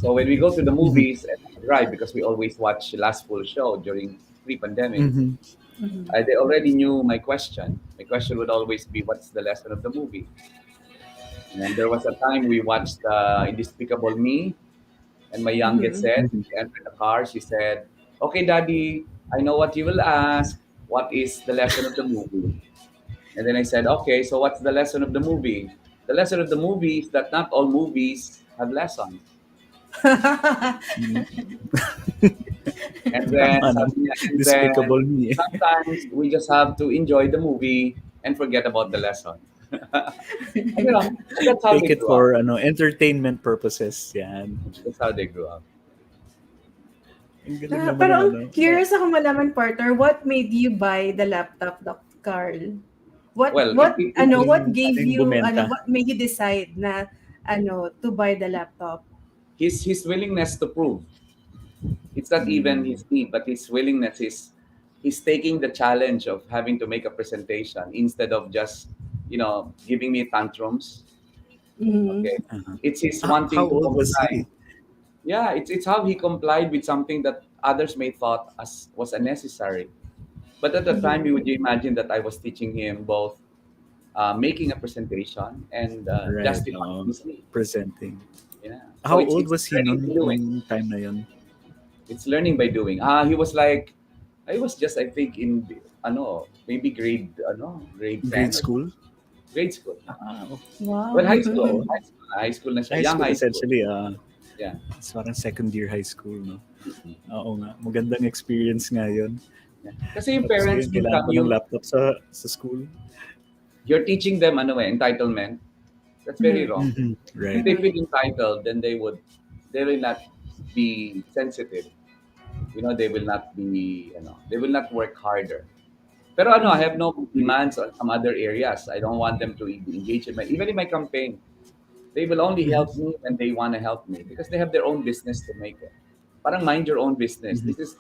So when we go to the Mhm. movies, right, because we always watch Last Full Show during pre-pandemic, Mhm. Mhm. they already knew my question. My question would always be, "What's the lesson of the movie?" And then there was a time we watched Indespicable Me, and my youngest Mhm. said, Mhm. we entered the car, she said, "Okay, Daddy, I know what you will ask. What is the lesson of the movie?" And then I said, "Okay, so what's the lesson of the movie?" The lesson of the movie is that not all movies have lessons. Mhm. And then, Tama, no? sabi niya, and then Despicable Me. sometimes we just have to enjoy the movie and forget about the lesson. And, that's how Take they it grew up. for entertainment purposes. Yan. That's how they grew up. Ang galing naman Pero ng ang no? curious ako malaman, partner, what made you buy the laptop, Doc Carl? What Well, what ano, what Ano gave yung you bumenta? what made you decide na to buy the laptop? his willingness to prove. It's not even Mm. his need, but his willingness is he's taking the challenge of having to make a presentation instead of just giving me tantrums. Mhm. Okay, Uh-huh. it's his How wanting to old was comply. he? Yeah, it's how he complied with something that others may thought as was unnecessary. But at the time, Mhm. you would you imagine that I was teaching him both making a presentation and Right. justifying his need. Presenting. Yeah, so How it's old it's was he learning by doing. nung time na yun? It's learning by doing. He was like, I was just I think in maybe grade Grade 10 or school? grade school. Ah, Wow. Well, oo. high school na siya, High young school high school. essentially. Yeah. It's parang second year high school, no? Mm-mm. Oo nga. Magandang experience nga yun. Yeah. Kasi yung Tapos parents ngayon, kailangan minsan pa ng laptop sa school. you're teaching them entitlement. That's very Mhm. wrong. Mhm. If Right. they Mhm. feel entitled, then they will not be sensitive. They will not be, they will not work harder. Pero I have Mhm. no demands on some other areas. I don't want them to engage even in my campaign. They will only Mhm. help me when they want to help me because they have their own business to make it. Parang mind your own business. Mhm. This is,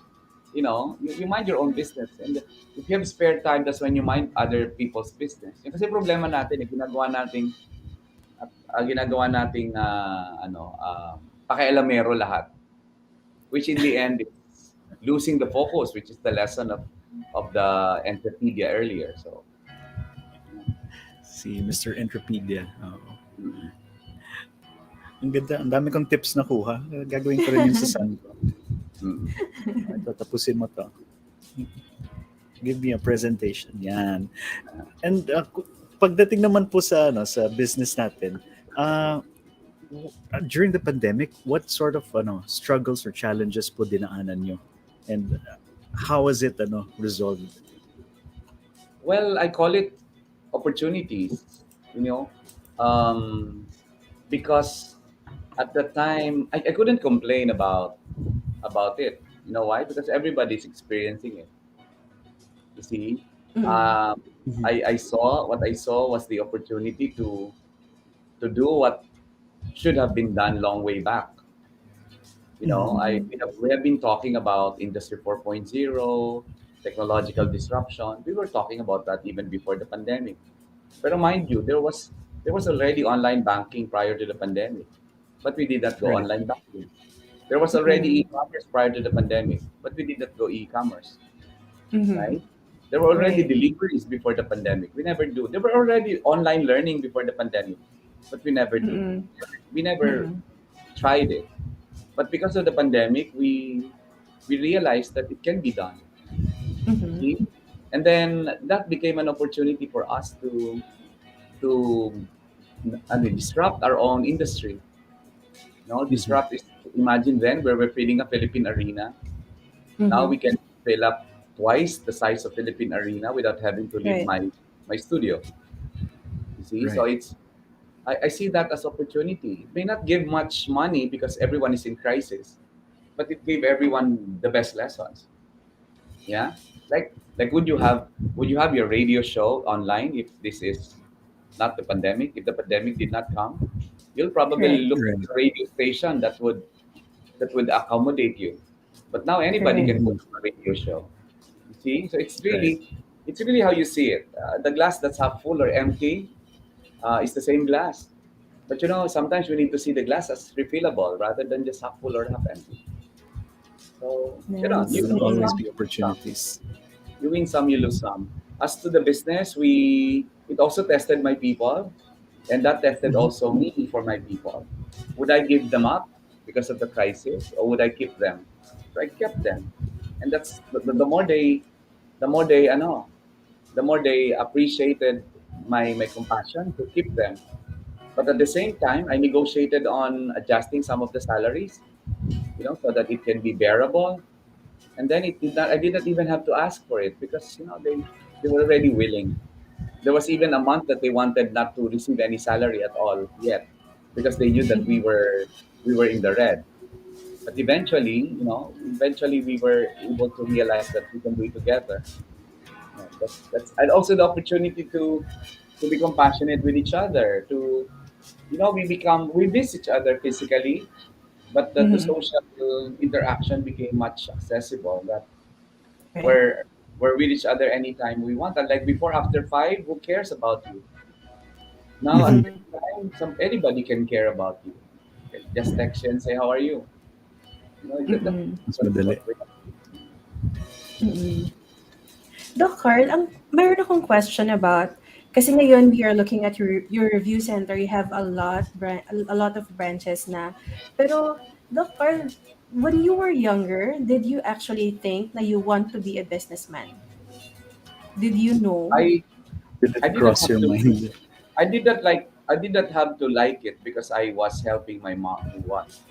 you mind your own business. And if you have spare time, that's when you mind other people's business. Yung kasi problema natin, ginagawa nating pakialamero lahat, which in the end is losing the focus, which is the lesson of the encyclopedia earlier. So, Si Mr. Entropedia. Oo. mm, Ang ganda. Ang dami kong tips na kuha. Gagawin ko rin yun sa son ko. Mm. Ito, tapusin mo to. Give me a presentation. Yan. And pagdating naman po sa sa business natin, uh, during the pandemic, what sort of struggles or challenges po dinaanan nyo? And how was it resolved? Well, I call it opportunities, you know, um, because at the time I couldn't complain about it. You know why? Because everybody's experiencing it. You see, Mhm. um, Mhm. I saw what I saw was the opportunity to do what should have been done long way back. You know, Mhm. I Mhm. we have been talking about Industry 4.0, technological disruption. We were talking about that even before the pandemic. But mind you, there was already online banking prior to the pandemic, but we did not go Right. online banking. There was already Mhm. e-commerce prior to the pandemic, but we did not go e-commerce, Mhm. right? There were already Right. deliveries before the pandemic. We never do. There were already online learning before the pandemic, but we never do. Mm. We never Mm. tried it. But because of the pandemic, we realized that it can be done. Mhm. See? And then that became an opportunity for us to disrupt our own industry. No, Mhm. disrupt is, imagine then where we're filling a Philippine arena. Now Mhm. we can fill up twice the size of Philippine arena without having to leave Right. my studio. You see, so Right. I see that as opportunity. It may not give much money because everyone is in crisis, but it gave everyone the best lessons. Yeah, like would you have your radio show online if this is not the pandemic? If the pandemic did not come, you'll probably Right. look Right. for a radio station that would accommodate you. But now anybody Correct. can put Mhm. on a radio show. You see, so Right. it's really how you see it. The glass that's half full or empty is the same glass. But sometimes we need to see the glass as refillable rather than just half full or half empty. So There Nice. you will win always some, Mm. be you lose some. opportunities. You win some, you lose some. As to the business, it also tested my people, and that tested Mhm. also me for my people. Would I give them up because of the crisis, or would I keep them? So I kept them, and that's the more they the more they appreciated my compassion to keep them. But at the same time, I negotiated on adjusting some of the salaries, so that it can be bearable. And then I did not even have to ask for it because they were already willing. There was even a month that they wanted not to receive any salary at all yet because they knew that we were in the red. But eventually we were able to realize that we can do it together. That's and also the opportunity to be compassionate with each other. We miss each other physically, but the Mhm. social interaction became much accessible. That Right. we're with each other anytime we want. And like before, after 5, who cares about you? Now at Mhm. Mhm. this time, anybody can care about you. Okay, just text you and say, "How are you?" Mm. Mas What madali. we Mm. Doc Carl, mayroon akong question about, kasi ngayon we are looking at your review center, you have a lot of branches na. Pero, Doc Carl, when you were younger, did you actually think na you want to be a businessman? Did you know? I Did I it did not cross have your to. mind? I did not have to like it because I was helping my mom who was.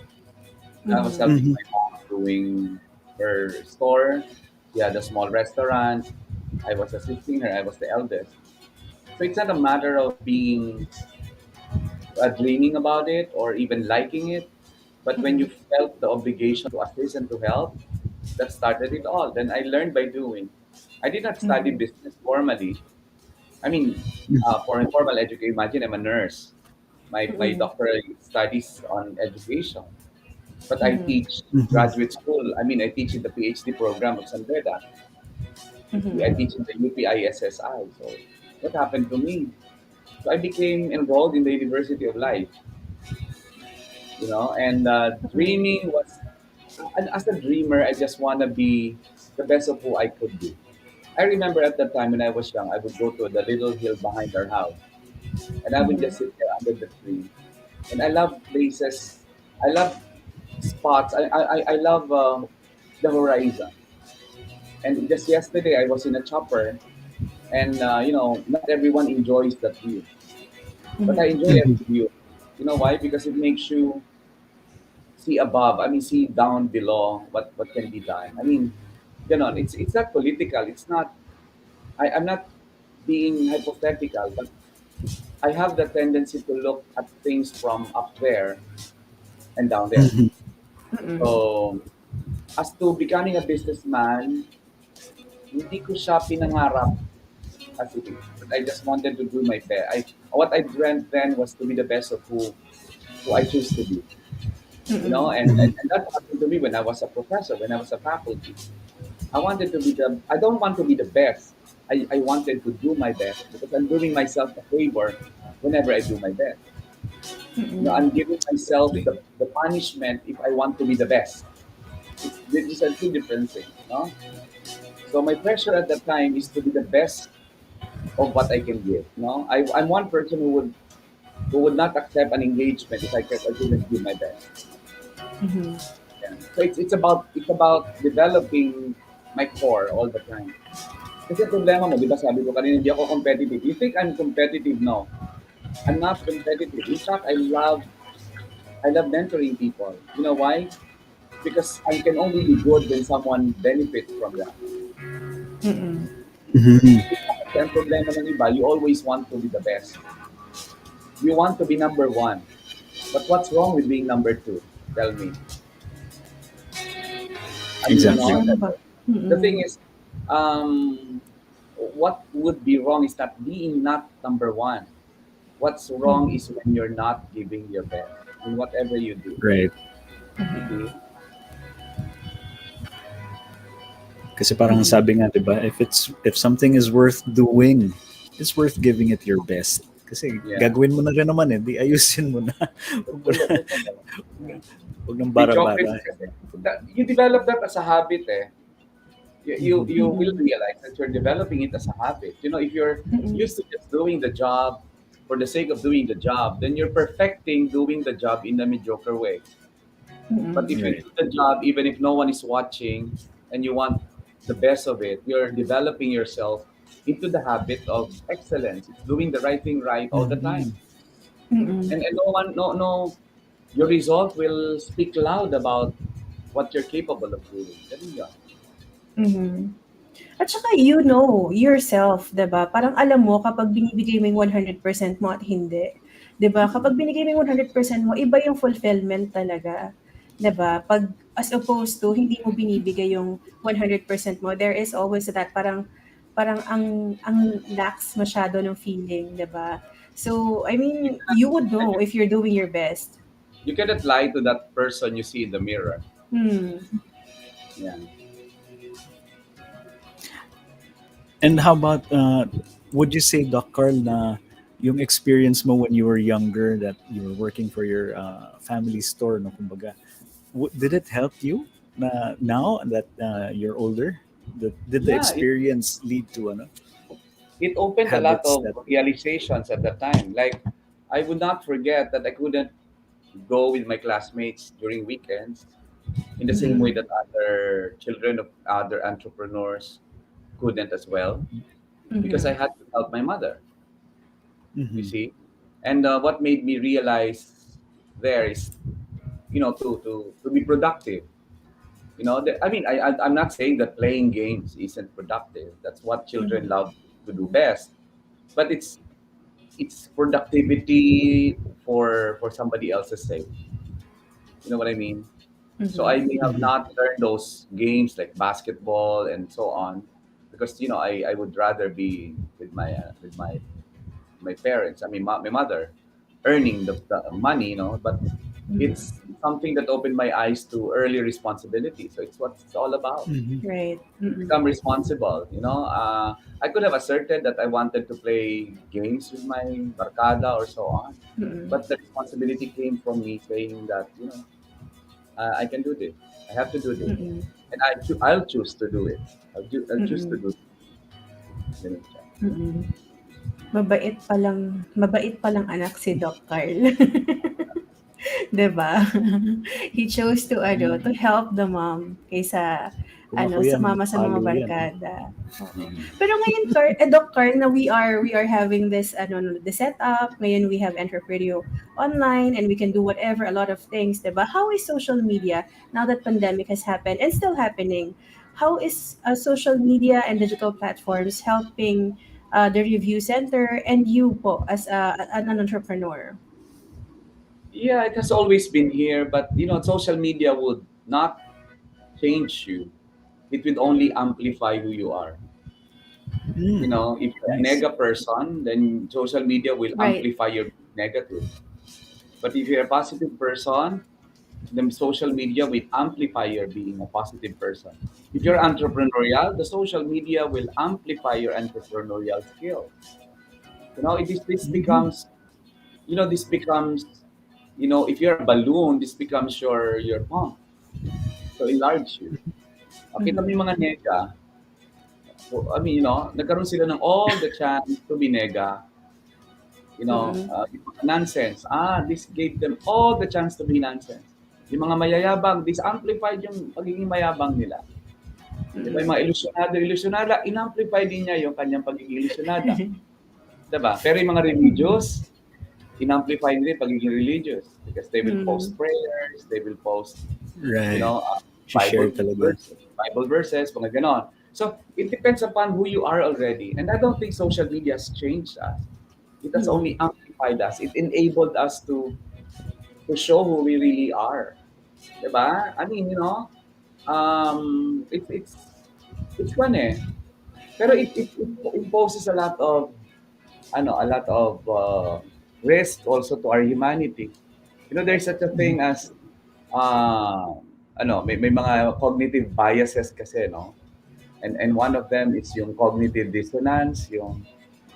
I was Mhm. helping Mhm. my mom doing her store. She had a small restaurant. I was assisting her. I was the eldest. So it's not a matter of being dreaming about it or even liking it. But when you Mhm. felt the obligation to assist and to help, that started it all. Then I learned by doing. I did not study Mhm. business formally. I mean, for informal education, imagine I'm a nurse. My Mhm. doctoral studies on education. But I Mhm. teach Mhm. graduate school. I mean, I teach in the PhD program of San Beda. You see, I Mhm. teach in the UPISSI. So what happened to me? So I became enrolled in the University of Life, and Mhm. dreaming was, and as a dreamer, I just want to be the best of who I could be. I remember at that time when I was young, I would go to the little hill behind our house and I would just Mhm. sit there under the tree and I love places. I love spots. I love the horizon. And just yesterday, I was in a chopper, and not everyone enjoys that view, but I enjoy Mhm. every view. You know why? Because it makes you see above. I mean, see down below what can be done. I mean, it's not political. It's not. I'm not being hypothetical, but I have the tendency to look at things from up there and down there. Mhm. Mm-mm. So, as to becoming a businessman, hindi ko siya pinangarap as it is. But I just wanted to do my best. What I dreamt then was to be the best of who I choose to be. Mm-mm. And that happened to me when I was a professor, when I was a faculty. I don't want to be the best. I wanted to do my best because I'm doing myself a favor whenever I do my best. Mm-mm. I'm giving myself Exactly. the punishment if I want to be the best. These are two different things. No? So my pressure at that time is to be the best of what I can give. No, I'm one person who would not accept an engagement if I couldn't give my best. Mhm. Yeah. So it's about developing my core all the time. Kasi problema mo, di ba sabi ko kanina, hindi ako competitive. You think I'm competitive? No. I'm not competitive. In fact, I love mentoring people. You know why? Because I can only be good when someone benefits from that. Mm-mm. Mhm. Kasi ang problema ng iba, you always want to be the best. You want to be number one. But what's wrong with being number two? Tell me. I mean, What's Exactly. wrong about the thing mm-mm. is, what would be wrong is not being not number one. What's wrong Mm-mm. is when you're not giving your best in whatever you do. Right. You Mm-mm. see? Kasi parang Mm-mm. sabi nga, 'di ba, if something is worth doing, it's worth giving it your best. Kasi Yeah. gagawin mo na rin naman eh, di ayusin mo na. Huwag mo na, Totoo. huwag nang Mediocre bara-bara. kasi. You develop that as a habit eh. You Mhm. will Mm-mm. realize that you're developing it as a habit. If you're Mm-mm. used to just doing the job for the sake of doing the job, then you're perfecting doing the job in a mediocre way. But Mm-mm. if you Right. do the job, even if no one is watching, and you want the best of it, you're developing yourself into the habit of excellence. It's doing the right thing right all the time, Mhm. Mm-mm. and no one, no, your result will speak loud about what you're capable of doing. Ganun yun. Mhm. At saka you know yourself, 'di ba? Parang alam mo kapag binibigay mo yung 100% mo at hindi. 'Di ba? Mm-mm. Kapag binigay mo yung 100% mo, iba yung fulfillment talaga. 'Di ba? Pag as opposed to hindi mo binibigay yung 100% mo, there is always that parang parang ang lax masyado ng feeling, 'di ba? So, I You mean, cannot, you would know if you're doing your best. you cannot lie to that person you see in the mirror. Hmm. Yeah. And how about, would you say, Doc Carl, na yung experience mo when you were younger, that you were working for your family store, no, kumbaga, did it help you na now that you're older? Did the Yeah, experience lead to ano, it opened a lot habits of that? realizations at that time. Like, I would not forget that I couldn't go with my classmates during weekends in the same way Mm-mm. that other children of other entrepreneurs couldn't as well, because I Mhm. had to help my mother, you Mhm. see. And what made me realize there is, to be productive. I'm not saying that playing games isn't productive. That's what children Mhm. love to do best. But it's productivity for somebody else's sake. You know what I mean? So I Mhm. may have Mhm. not learned those games like basketball and so on, because I would rather be with my parents. I mean, my mother, earning the money, but Mhm. it's something that opened my eyes to early responsibility. So it's what it's all about. Mhm. Right. You Mm-mm. become responsible. I could have asserted that I wanted to play games with my barkada or so on, Mm-mm. but the responsibility came from me saying that I can do this. I have to do this, Mm-mm. and I'll choose to do it. I'll choose to Mm-mm. do it. Ganun siya. Mm-mm. Mabait palang anak si Doc Carl. 'Di ba? He chose to help the mom kaysa Kung ako yan, sumama sa mga palo yan. barkada. Oo. Mhm. Pero ngayon, Doc Carl, na we are having this the setup. Ngayon we have EntrepRadio online and we can do whatever, a lot of things, 'di ba? How is social media now that pandemic has happened and still happening? How is social media and digital platforms helping the review center and you po as an entrepreneur? Yeah, it has always been here, but social media would not change you. It would only amplify who you are. If you're a Nice. nega person, then social media will Right. amplify your negative. But if you're a positive person, then social media will amplify your being a positive person. If you're entrepreneurial, the social media will amplify your entrepreneurial skill. This becomes, this becomes, if you're a balloon, this becomes your pump to enlarge you. Kita mo Mhm. yung mga nega, nagkaroon sila ng all the chance to be nega. Mm. Yung mga nonsense. This gave them all the chance to be nonsense. Yung mga mayayabang, this amplified yung pagiging mayabang nila. Di ba? Yung mga ilusyonada, in-amplify din niya yung kanyang pagiging ilusyonada. Diba? Pero yung mga religious, in-amplify nila yung pagiging religious. Because they will post prayers, they will post, Right. Bible Share talaga. Bible verses, mga ganon. So, it depends upon who you are already. And I don't think social media has changed us. It has only amplified us. It enabled us to show who we really are. Diba? I mean, it's fun eh. Pero it imposes a lot of risk also to our humanity. There's such a thing as uh, may mga cognitive biases kasi, no? And one of them is yung cognitive dissonance, yung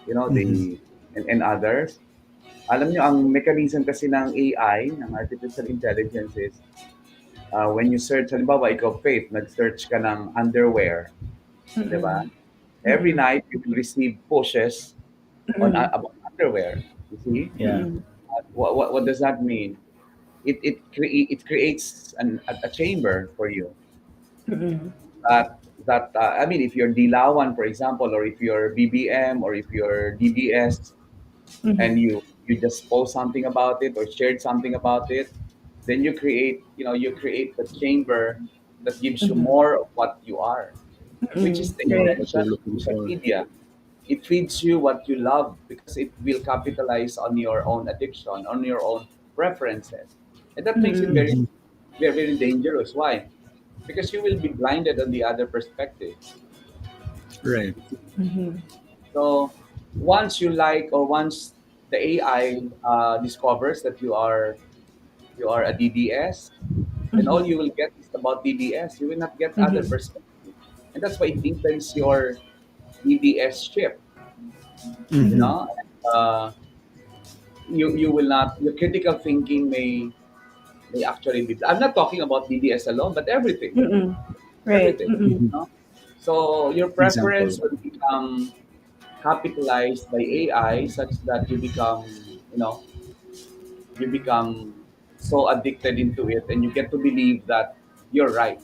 the and others. Alam niyo ang mechanism kasi ng AI, ng artificial intelligence is when you search, halimbawa ikaw Faith, nag-search ka ng underwear, 'di ba? Every night you will receive pushes about underwear. You see? Yeah. What does that mean? It creates a chamber for you that I mean, if you're Dilawan, for example, or if you're BBM, or if you're DDS, and you just post something about it or shared something about it, then you create the chamber that gives you more of what you are, which is the Right. What you're intention of looking social for. media. It feeds you what you love because it will capitalize on your own addiction, on your own preferences, and that makes it very, very, very dangerous. Why? Because you will be blinded on the other perspective. Right. So once you like, or once the AI discovers that you are a DDS, then all you will get is about DDS. You will not get other perspective, and that's why it deepens your DDS ship. You know, uh, you will not. Your critical thinking may actually be. I'm not talking about DDS alone, but everything, Right. everything. You know? So your Example. preference will become capitalized by AI, such that you become so addicted into it, and you get to believe that you're right.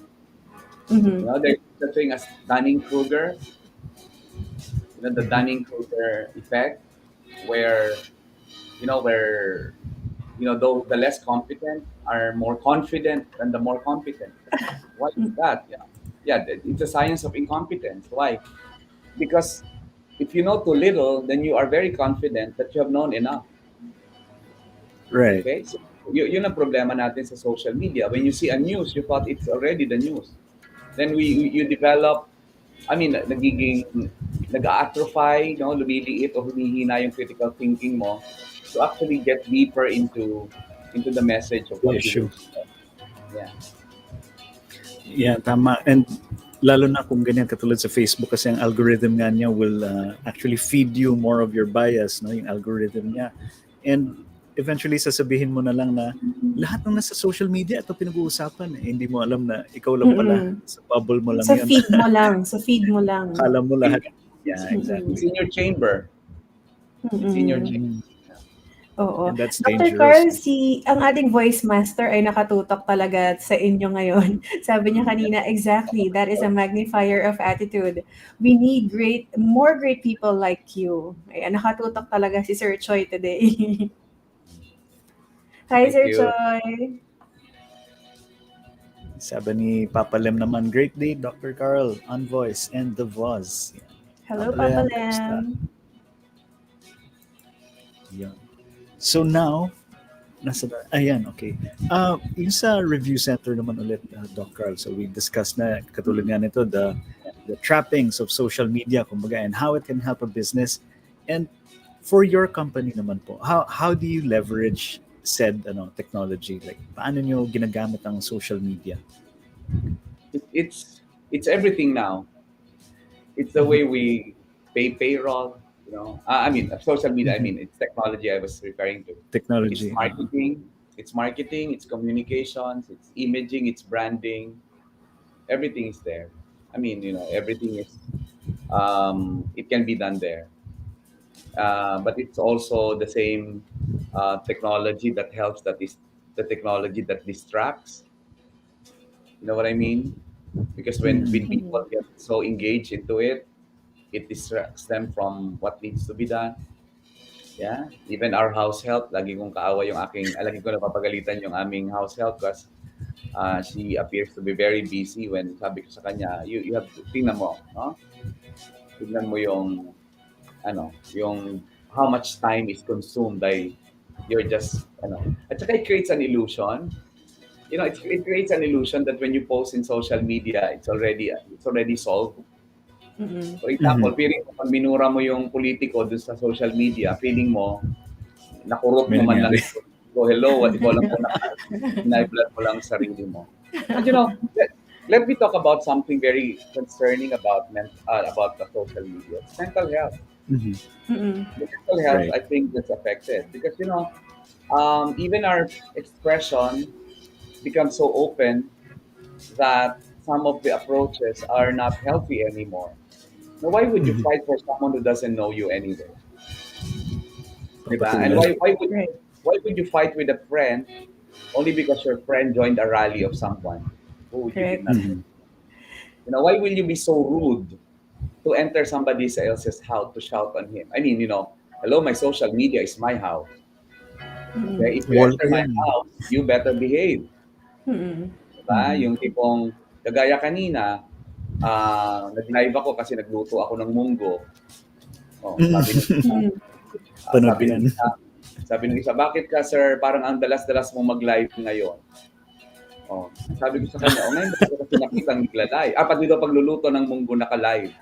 There's the thing as Dunning-Kruger, the Dunning-Kruger effect, where where the less competent are more confident than the more competent. Why is that? It's a science of incompetence. Why? Because if you know too little, then you are very confident that you have known enough. Right. Okay? So, yun ang problema natin sa social media. When you see a news, you thought it's already the news. Then you develop, I mean, nag-atrophy, lumiliit o humihina yung critical thinking mo to actually get deeper into the message of The what you issue. do. Yeah. Yeah, tama. And lalo na kung ganyan katulad sa Facebook kasi ang algorithm nga niya will actually feed you more of your bias, no, yung algorithm niya. And eventually sasabihin mo na lang na lahat ng nasa social media ito pinag-uusapan eh. Hindi mo alam na ikaw lang pala sa bubble mo lang Sa yan. feed mo lang, sa feed mo lang. Akala mo lahat. Yeah, exactly. It's in your chamber. Mm-mm. It's in your chamber. It's in your Mm. genes. Mm. Oo. And that's Dr. Carl, dangerous. ang ating voice master ay nakatutok talaga sa inyo ngayon. Sabi niya kanina, exactly, that is a magnifier of attitude. We need more great people like you. Ayan, nakatutok talaga si Sir Choi today. Hi, Thank Sir you. Choi. Sabi ni Papa Lem naman, great day, Dr. Carl, on voice and the voice. Yan. Hello, Papa Papa Lem, kamusta? Lam. Yan. So now, ayan, okay. Yung sa review center naman ulit, Doc Carl. So we discussed na, katulad nga nito, the trappings of social media, kumbaga, and how it can help a business. And for your company naman po, how do you leverage said technology? Like, paano nyo ginagamit ang social media? It's everything now. It's the way we pay payroll. I mean, social media. I mean, it's technology. I was referring to. It's Technology. marketing. It's marketing. It's communications. It's imaging. It's branding. Everything is there. I mean, everything is. It can be done there. But it's also the same technology that helps. That is the technology that distracts. You know what I mean? Because when people get so engaged into it, it distracts them from what needs to be done. Yeah. Even our house help, lagi kong kaawa yung lagi ko napapagalitan yung aming house help because she appears to be very busy when sabi ko sa kanya, you have to, tingnan mo, no? Tingnan mo yung how much time is consumed by you're just, at saka it creates an illusion. It creates an illusion that when you post in social media, it's already solved. Mm-mm. For example, feeling mo, pag minura mo yung politiko dun sa social media, feeling mo, nakurot May mo man lang nangyari. ito. So, hello, what ikaw lang po na-blood mo lang sarili mo. And let me talk about something very concerning about the social media. It's mental health. Mhm. Mm-mm. The mental health, Right. I think, that's affected. Because, even our expression becomes so open that some of the approaches are not healthy anymore. Now, why would you Mhm. fight for someone who doesn't know you anyway? Diba? And Papatulan. Right. why would you fight with a friend only because your friend joined a rally of someone who you did Correct. not know? Mhm. Why will you be so rude to enter somebody else's house to shout on him? I mean, hello, my social media is my house. Mm-mm. Okay, if you Wall enter ko my yan. house, you better behave. Mm-mm. Diba? Mhm. Yung tipong, kagaya kanina, nag-live ako kasi nagluto ako ng munggo. Oh, sabi ng isa, Mm-mm. Panood ko sabi ng yan. isa, bakit ka sir, parang ang dalas-dalas mo mag-live ngayon? Oh, sabi ko sa kanya, ngayon ba kasi nakita nagla-live? Pati daw pagluluto ng munggo naka-live.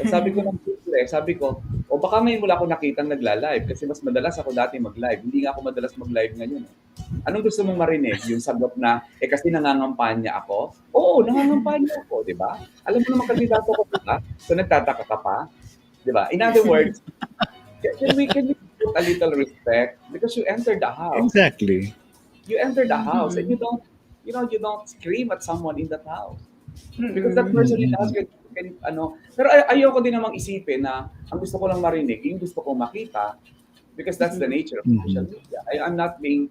Sabi ko baka ngayon wala ako nakitang nagla-live kasi mas madalas ako dati mag-live. Hindi nga ako madalas mag-live ngayon. Anong gusto mong marinig? Yung sagot na, kasi nangangampanya ako? Oo, nangangampanya ako, di ba? Alam mo naman kandidato ko, di ba? So nagtataka ka pa? Di ba? In other words, can we put a little respect? Because you entered the house. Exactly. You enter the house and Mhm. you don't scream at someone in that house. Because that Mm-mm. person in the house Mhm. pero ayoko din namang isipin na ang gusto ko lang marinig, yung gusto kong makita, because that's the nature of social Mhm. media. I'm not being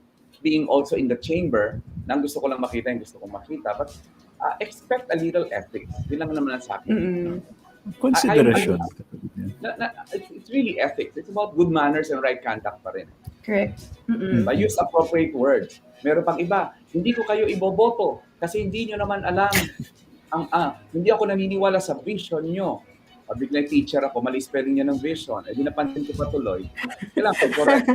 also in the chamber na ang gusto ko lang makita yung gusto kong makita, but expect a little ethics. Yun lang naman ang sa akin. Mm-mm. Consideration. It's really ethics. It's about good manners and right conduct pa rin. Correct. Mm-mm. Diba? Use appropriate words. Meron pang iba, hindi ko kayo iboboto kasi hindi nyo naman alam hindi ako naniniwala sa vision nyo. Biglang teacher ako, mali spelling niya ng vision. Di napansin ko pa tuloy. Kailangan ko correct.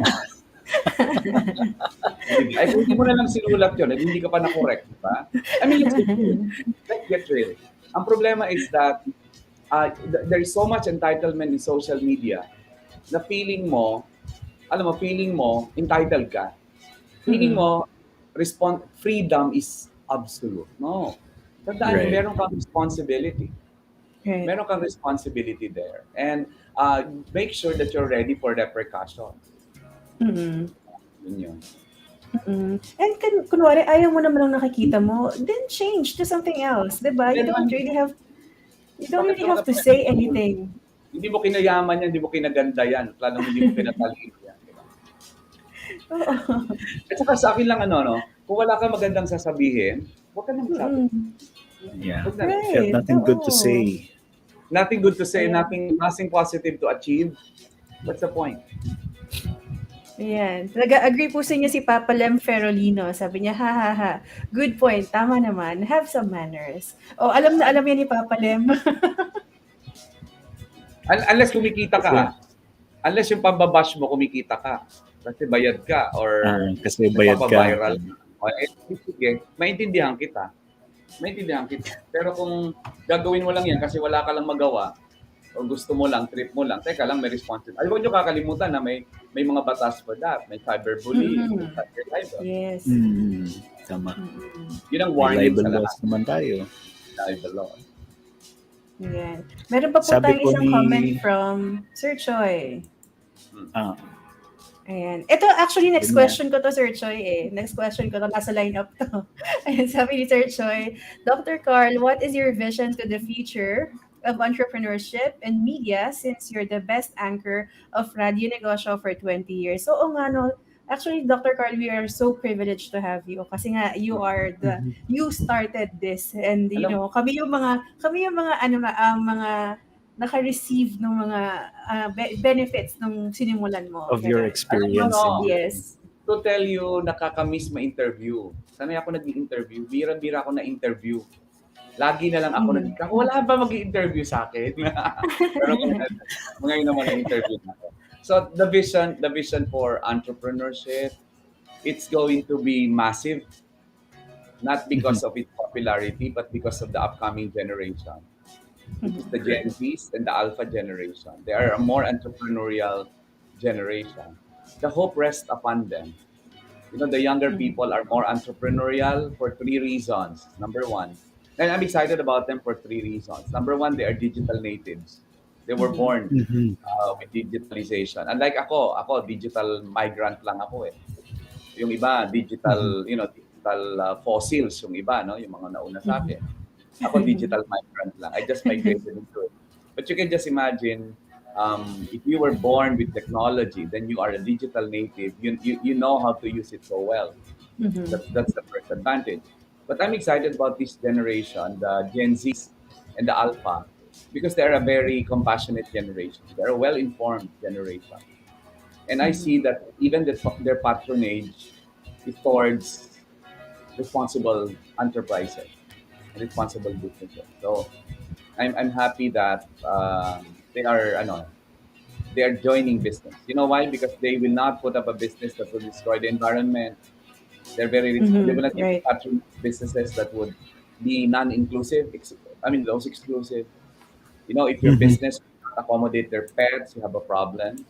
Ay, kung hindi mo na lang sinulat yun, hindi ka pa na-correct. Diba? I mean, let's get real. Let's get real. Ang problema is that there is so much entitlement in social media na feeling mo entitled ka. Feeling mo, freedom is absolute. No. Tandaan mo, Right. meron kang responsibility. Right. Meron kang responsibility there. And make sure that you're ready for repercussions. Mm-mm. Yun yun. Mm. And kunwari, ayaw mo naman ang nakikita mo, then change to something else, diba? You don't really have to say anything. Hindi mo kinayaman yan, hindi mo kinaganda yan, lalo hindi mo kinatalino yan. Diba? Oo. At saka sa akin lang kung wala kang magandang sasabihin, huwag ka nang magsabi. Yeah. Huwag na. If you have Right. nothing good to Oo. say. Nothing good to say, Ayan. nothing positive to achieve. What's the point? Ayan. Nag-agree po sa inyo si Papa Lem Ferolino. Sabi niya, ha ha ha. Good point. Tama naman. Have some manners. Oh, alam na alam yan ni Papa Lem. Unless kumikita ka, ha? Unless yung pambabash mo kumikita ka. Kasi bayad ka or Kasi bayad ka. nagpapaviral ka. O, sige, maintindihan kita. Pero kung gagawin mo lang yan kasi wala ka lang magawa, o gusto mo lang, trip mo lang, teka lang, may responsibility. Huwag nyo kakalimutan na may mga batas for that. May cyberbullying, may cyber libel. Yes. Tama. Yun ang May warning libel sa laws lahat. naman tayo. Libel law. Ayan. Meron pa po Sabi tayong po isang ni- comment from Sir Choi. Ah, Ayan. Ito actually next Yun question ko to Sir Choi eh. Next question ko to, nasa lineup to. Ayan, sabi ni Sir Choi, Dr. Carl, what is your vision to the future of entrepreneurship and media since you're the best anchor of Radio Negosyo for 20 years? So, oo nga no, actually Dr. Carl, we are so privileged to have you kasi nga you are you started this and you know, kami yung mga mga naka-receive ng mga benefits nung sinimulan mo. of your Ganun. experience. Ano, Yes. To tell you, nakakamiss ma-interview. Sanay ako nag-interview. Bira-bira ako na-interview. Lagi na lang ako wala ba mag-interview sa akin? Pero ngayon naman na-interview na ako. So the vision for entrepreneurship, it's going to be massive. Not because of its popularity, but because of the upcoming generation. Which is the Gen Zs and the Alpha generation. They are a more entrepreneurial generation. The hope rests upon them. You know, the younger people are more entrepreneurial for 3 reasons. Number one, and I'm excited about them for 3 reasons. Number one, they are digital natives. They were born with digitalization. Unlike ako digital migrant lang ako eh. Yung iba, digital, digital fossils yung iba, no? Yung mga nauna sa akin. Ako digital migrant lang. I just migrated into it. But you can just imagine, if you were born with technology, then you are a digital native. You know how to use it so well. That's the first advantage. But I'm excited about this generation, the Gen Zs and the Alpha, because they're a very compassionate generation. They're a well-informed generation. And I see that even their patronage is towards responsible enterprises. Responsible businesses. So I'm happy that they are joining business. You know why? Because they will not put up a business that will destroy the environment. They're very they will not right. patron businesses that would be non-inclusive. Those exclusive. You know, if your business cannot accommodate their pets, you have a problem.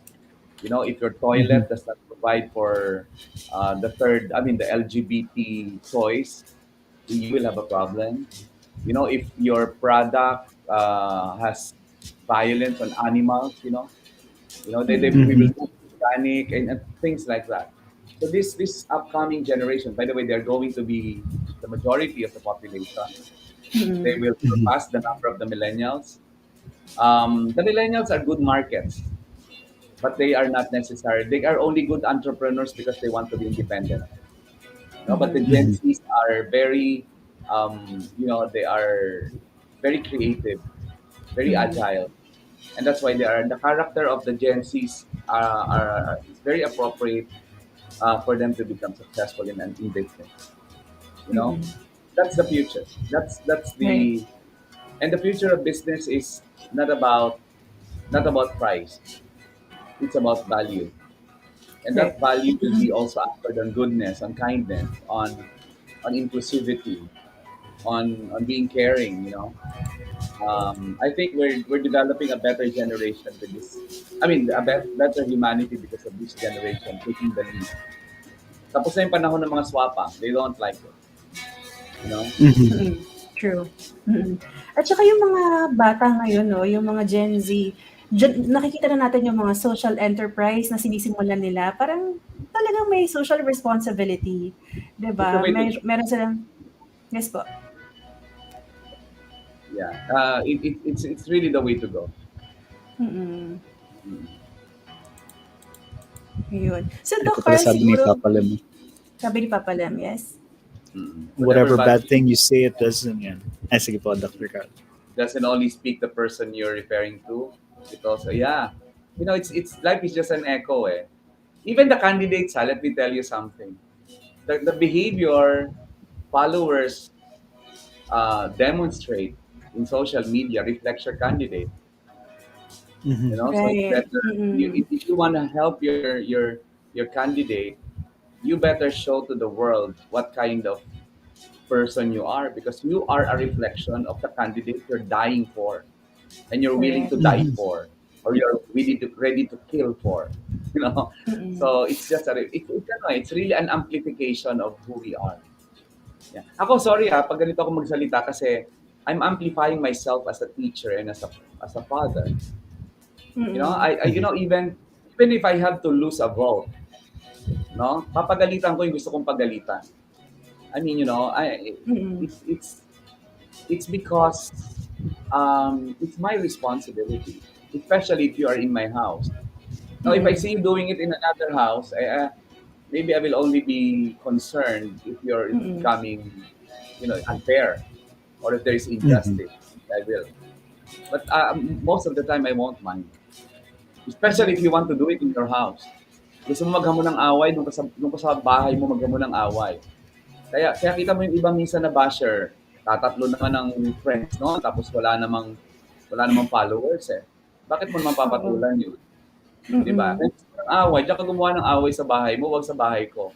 You know, if your toilet does not provide for the LGBT choice, you will have a problem. You know, if your product has violence on animals, we will do organic and things like that. So this upcoming generation, by the way, they're going to be the majority of the population. They will surpass the number of the millennials. The millennials are good markets, but they are not necessary. They are only good entrepreneurs because they want to be independent. No, but the Gen Zs are very, they are very creative, very agile, and that's why they are. The character of the Gen Zs is very appropriate for them to become successful in business. You know, that's the future. That's the and the future of business is not about price. It's about value. And that value will be also anchored on goodness, on kindness, on inclusivity, on being caring. I think we're developing a better generation with this. Better humanity because of this generation taking the lead. Tapos na yung panahon ng mga swapa. They don't like it. You know? True. At saka yung mga bata ngayon, no, yung mga Gen Z, nakikita na natin yung mga social enterprise na sinisimulan nila. Parang talagang may social responsibility. Diba? Meron silang... Yes po. Yeah. It's really the way to go. Mm. Mm. Ayun. So, Ito Doc pala Carl, sabi ni siguro, Papa Lem, sabi ni Papa Lem, yes? Whatever whatever bad bad thing you say, it doesn't yan. Ay, sige po, Dr. Carl. doesn't only speak the person you're referring to. It also, yeah, it's life is just an echo. Even the candidates, let me tell you something. The behavior followers demonstrate in social media reflects your candidate. So it's Right. better Mm-mm. if you want to help your candidate, you better show to the world what kind of person you are, because you are a reflection of the candidate you're dying for and you're willing Correct. to die for, or you're ready to kill for. you know Mm-mm. so it's just it's really an amplification of who we are. Yeah. Ako, sorry pag ganito ako magsalita kasi I'm amplifying myself as a teacher and as a father. Mm-mm. Even if I have to lose a vote, no, papagalitan ko yung gusto kong pagalitan. I mean, Mm-mm. it's because it's my responsibility, especially if you are in my house. Now, if I Mm-mm. see you doing it in another house, maybe I will only be concerned if you're Mm-mm. becoming, unfair, or if there is Mhm. injustice. I will. But most of the time, I won't mind. Especially if Correct. you want to do it in your house. Gusto mo maghamon ng away, nung ka sa bahay mo maghamon ng away. Kaya kita mo yung ibang minsan na basher, tatatlo naman ng friends, no? Tapos wala namang followers eh. Bakit mo naman Oo. papatulan yun? Di ba? Mm-mm. Kung gusto mo ng away, diyan ka gumawa ng away sa bahay mo, wag sa bahay ko.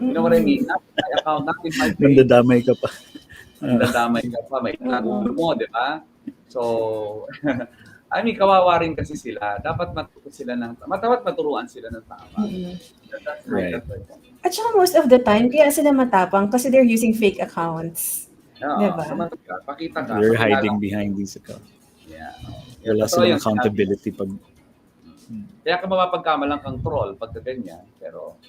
You know what I Mm-mm. mean? Not in my account, not in my page. Nandadamay ka pa. Nadamay ka pa, may Oo. tinagulo mo, di ba? So, I mean, kawawa rin kasi sila. Dapat maturuan sila ng tama. Mm-mm. Right. That's my point. At saka most of the time, kaya sila matapang kasi they're using fake accounts. Oo, Diba? sumagot ka, pakita ka, They're pakilala hiding mo. behind these accounts. Yeah. Wala Totoo silang yung sinabi. accountability pag... Kaya ka mapapagkamalang kang troll pagka ganyan. Pero,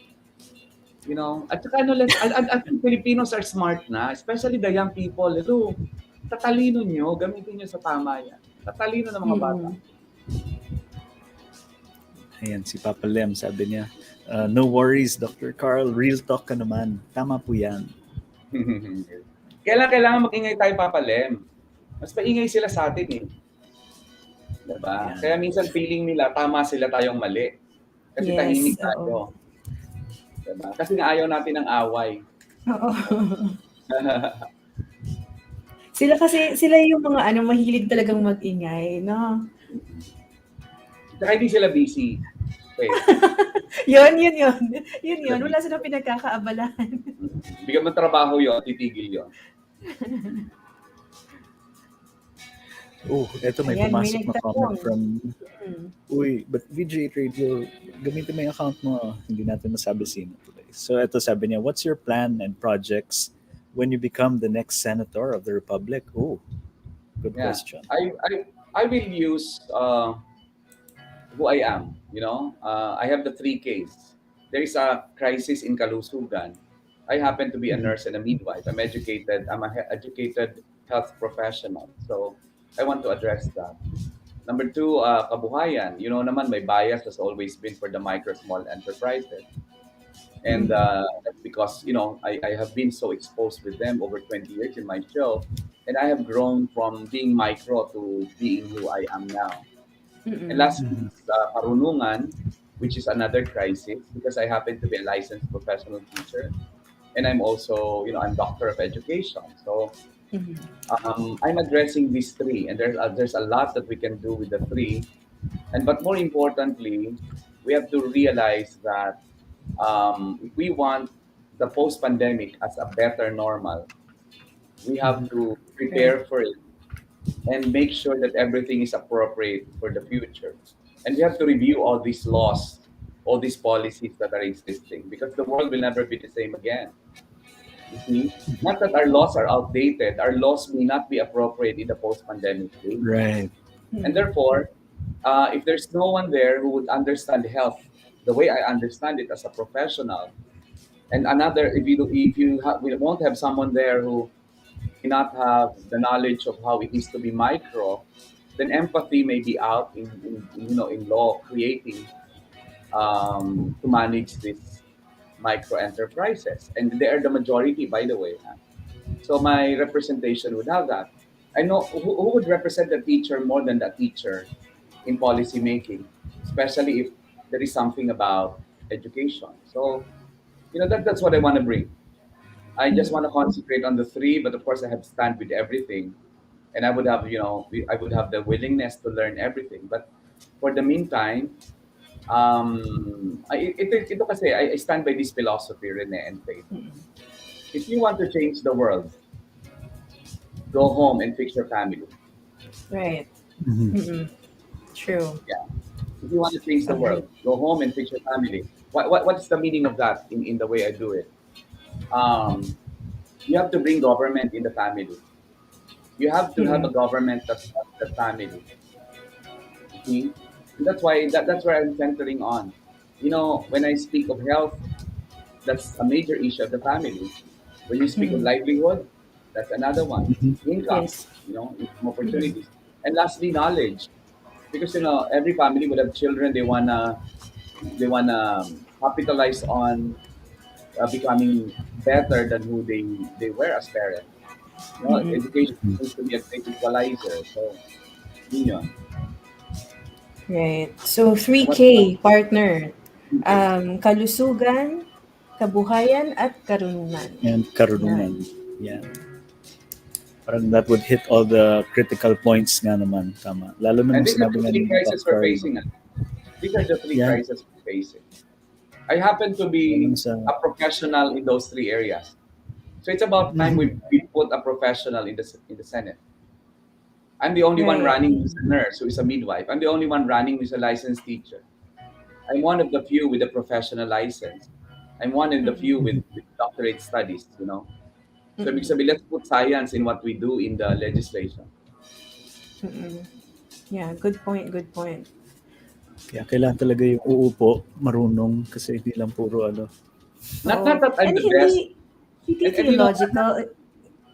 at saka I think Filipinos are smart na, especially the young people. Ito, tatalino nyo, gamitin nyo sa tama yan. Tatalino ng mga bata. Mm-mm. Ayan, si Papa Lem, sabi niya, no worries, Dr. Carl, real talk ka naman. Tama po yan. Kailangan mag-ingay tayo, Papa Lem. Mas paingay sila sa atin eh. Diba? Ayan. Kaya minsan feeling nila, tama sila tayong mali. Kasi Yes, tahimik oo. tayo. Diba? Kasi nga ayaw natin ng away. Oo. Sila yung mga mahilig talagang mag-ingay, no? Saka hindi sila busy. Okay. Yun. Wala silang pinagkakaabalahan. Bigyan mo trabaho yun, titigil yun. Oh, eto may Ayan, may pumasok na nagtanong. comment from... Mm. Uy, but VJ Radio, gamitin mo yung account mo. Hindi natin masabi sino today. So eto sabi niya, what's your plan and projects when you become the next senator of the Republic? Oh, good Yeah. question. I will use who I am. I have the 3 Ks. There is a crisis in kalusugan. I happen to be a nurse and a midwife. I'm an educated health professional. So I want to address that. Number 2, kabuhayan. Naman, my bias has always been for the micro small enterprises. And that's because, I have been so exposed with them over 20 years in my show. And I have grown from being micro to being who I am now. Mm-mm. And last is karunungan, which is another crisis because I happen to be a licensed professional teacher. And I'm also, I'm doctor of education. So Mhm. I'm addressing these 3, and there's a lot that we can do with the 3. But more importantly, we have to realize that if we want the post-pandemic as a better normal, we have to prepare for it and make sure that everything is appropriate for the future. And we have to review all these laws, all these policies that are existing, because the world will never be the same again. You see? Not that our laws are outdated, our laws may not be appropriate in the post-pandemic age. Right. And therefore, if there's no one there who would understand health the way I understand it as a professional, and another, we won't have someone there who cannot have the knowledge of how it is to be micro, then empathy may be out in law creating to manage these micro enterprises, and they are the majority, by the way. So my representation would have that. I know who would represent the teacher more than the teacher in policy making, especially if there is something about education. So that's what I want to bring. I just want to concentrate on the three, but of course I have to stand with everything, and I would have I would have the willingness to learn everything. But for the meantime, ito kasi I stand by this philosophy, Rene and Faith. If you want to change the world, go home and fix your family. Right. Mhm. Mm-mm. True. Yeah. If you want to change the Agree. world, go home and fix your family. What's the meaning of that in the way I do it? Um, you have to bring government in the family. You have to have a Mm-mm. government that serves the family. See? And that's where I'm centering on. When I speak of health, that's a major issue of the family. When you speak of Mm-mm. livelihood, that's another one. Income, Yes. income Mm-mm. opportunities. And lastly, knowledge. Because every family would have children they wanna capitalize on becoming better than who they were as parents. Mm-mm. Education seems to be a great equalizer. So, yun. Right. So And what 3K partner. okay. Kalusugan, kabuhayan, at karunungan. And karunungan. Yan. Yeah. Parang that would hit all the critical points nga naman. Tama. Lalo na And nung these are sinabi the nga three ni Doc crises we're Carl. facing. These are the three Yeah. crises we're facing. I happen to Lalo be na sa... a professional in those three areas. So it's about time Mhm. we put a professional in the Senate. I'm the only one Right. running who's a nurse, who is a midwife. I'm the only one running who's a licensed teacher. I'm one of the few with a professional license. I'm one of the few Mm-mm. with doctorate studies. So ibig Mm-mm. sabihin, let's put science in what we do in the legislation. Mm-mm. Yeah, good point, good point. Kaya kailangan talaga yung uupo, marunong, kasi hindi lang puro ano. Not Oo. that I'm And the best. hindi And I'm not, theological,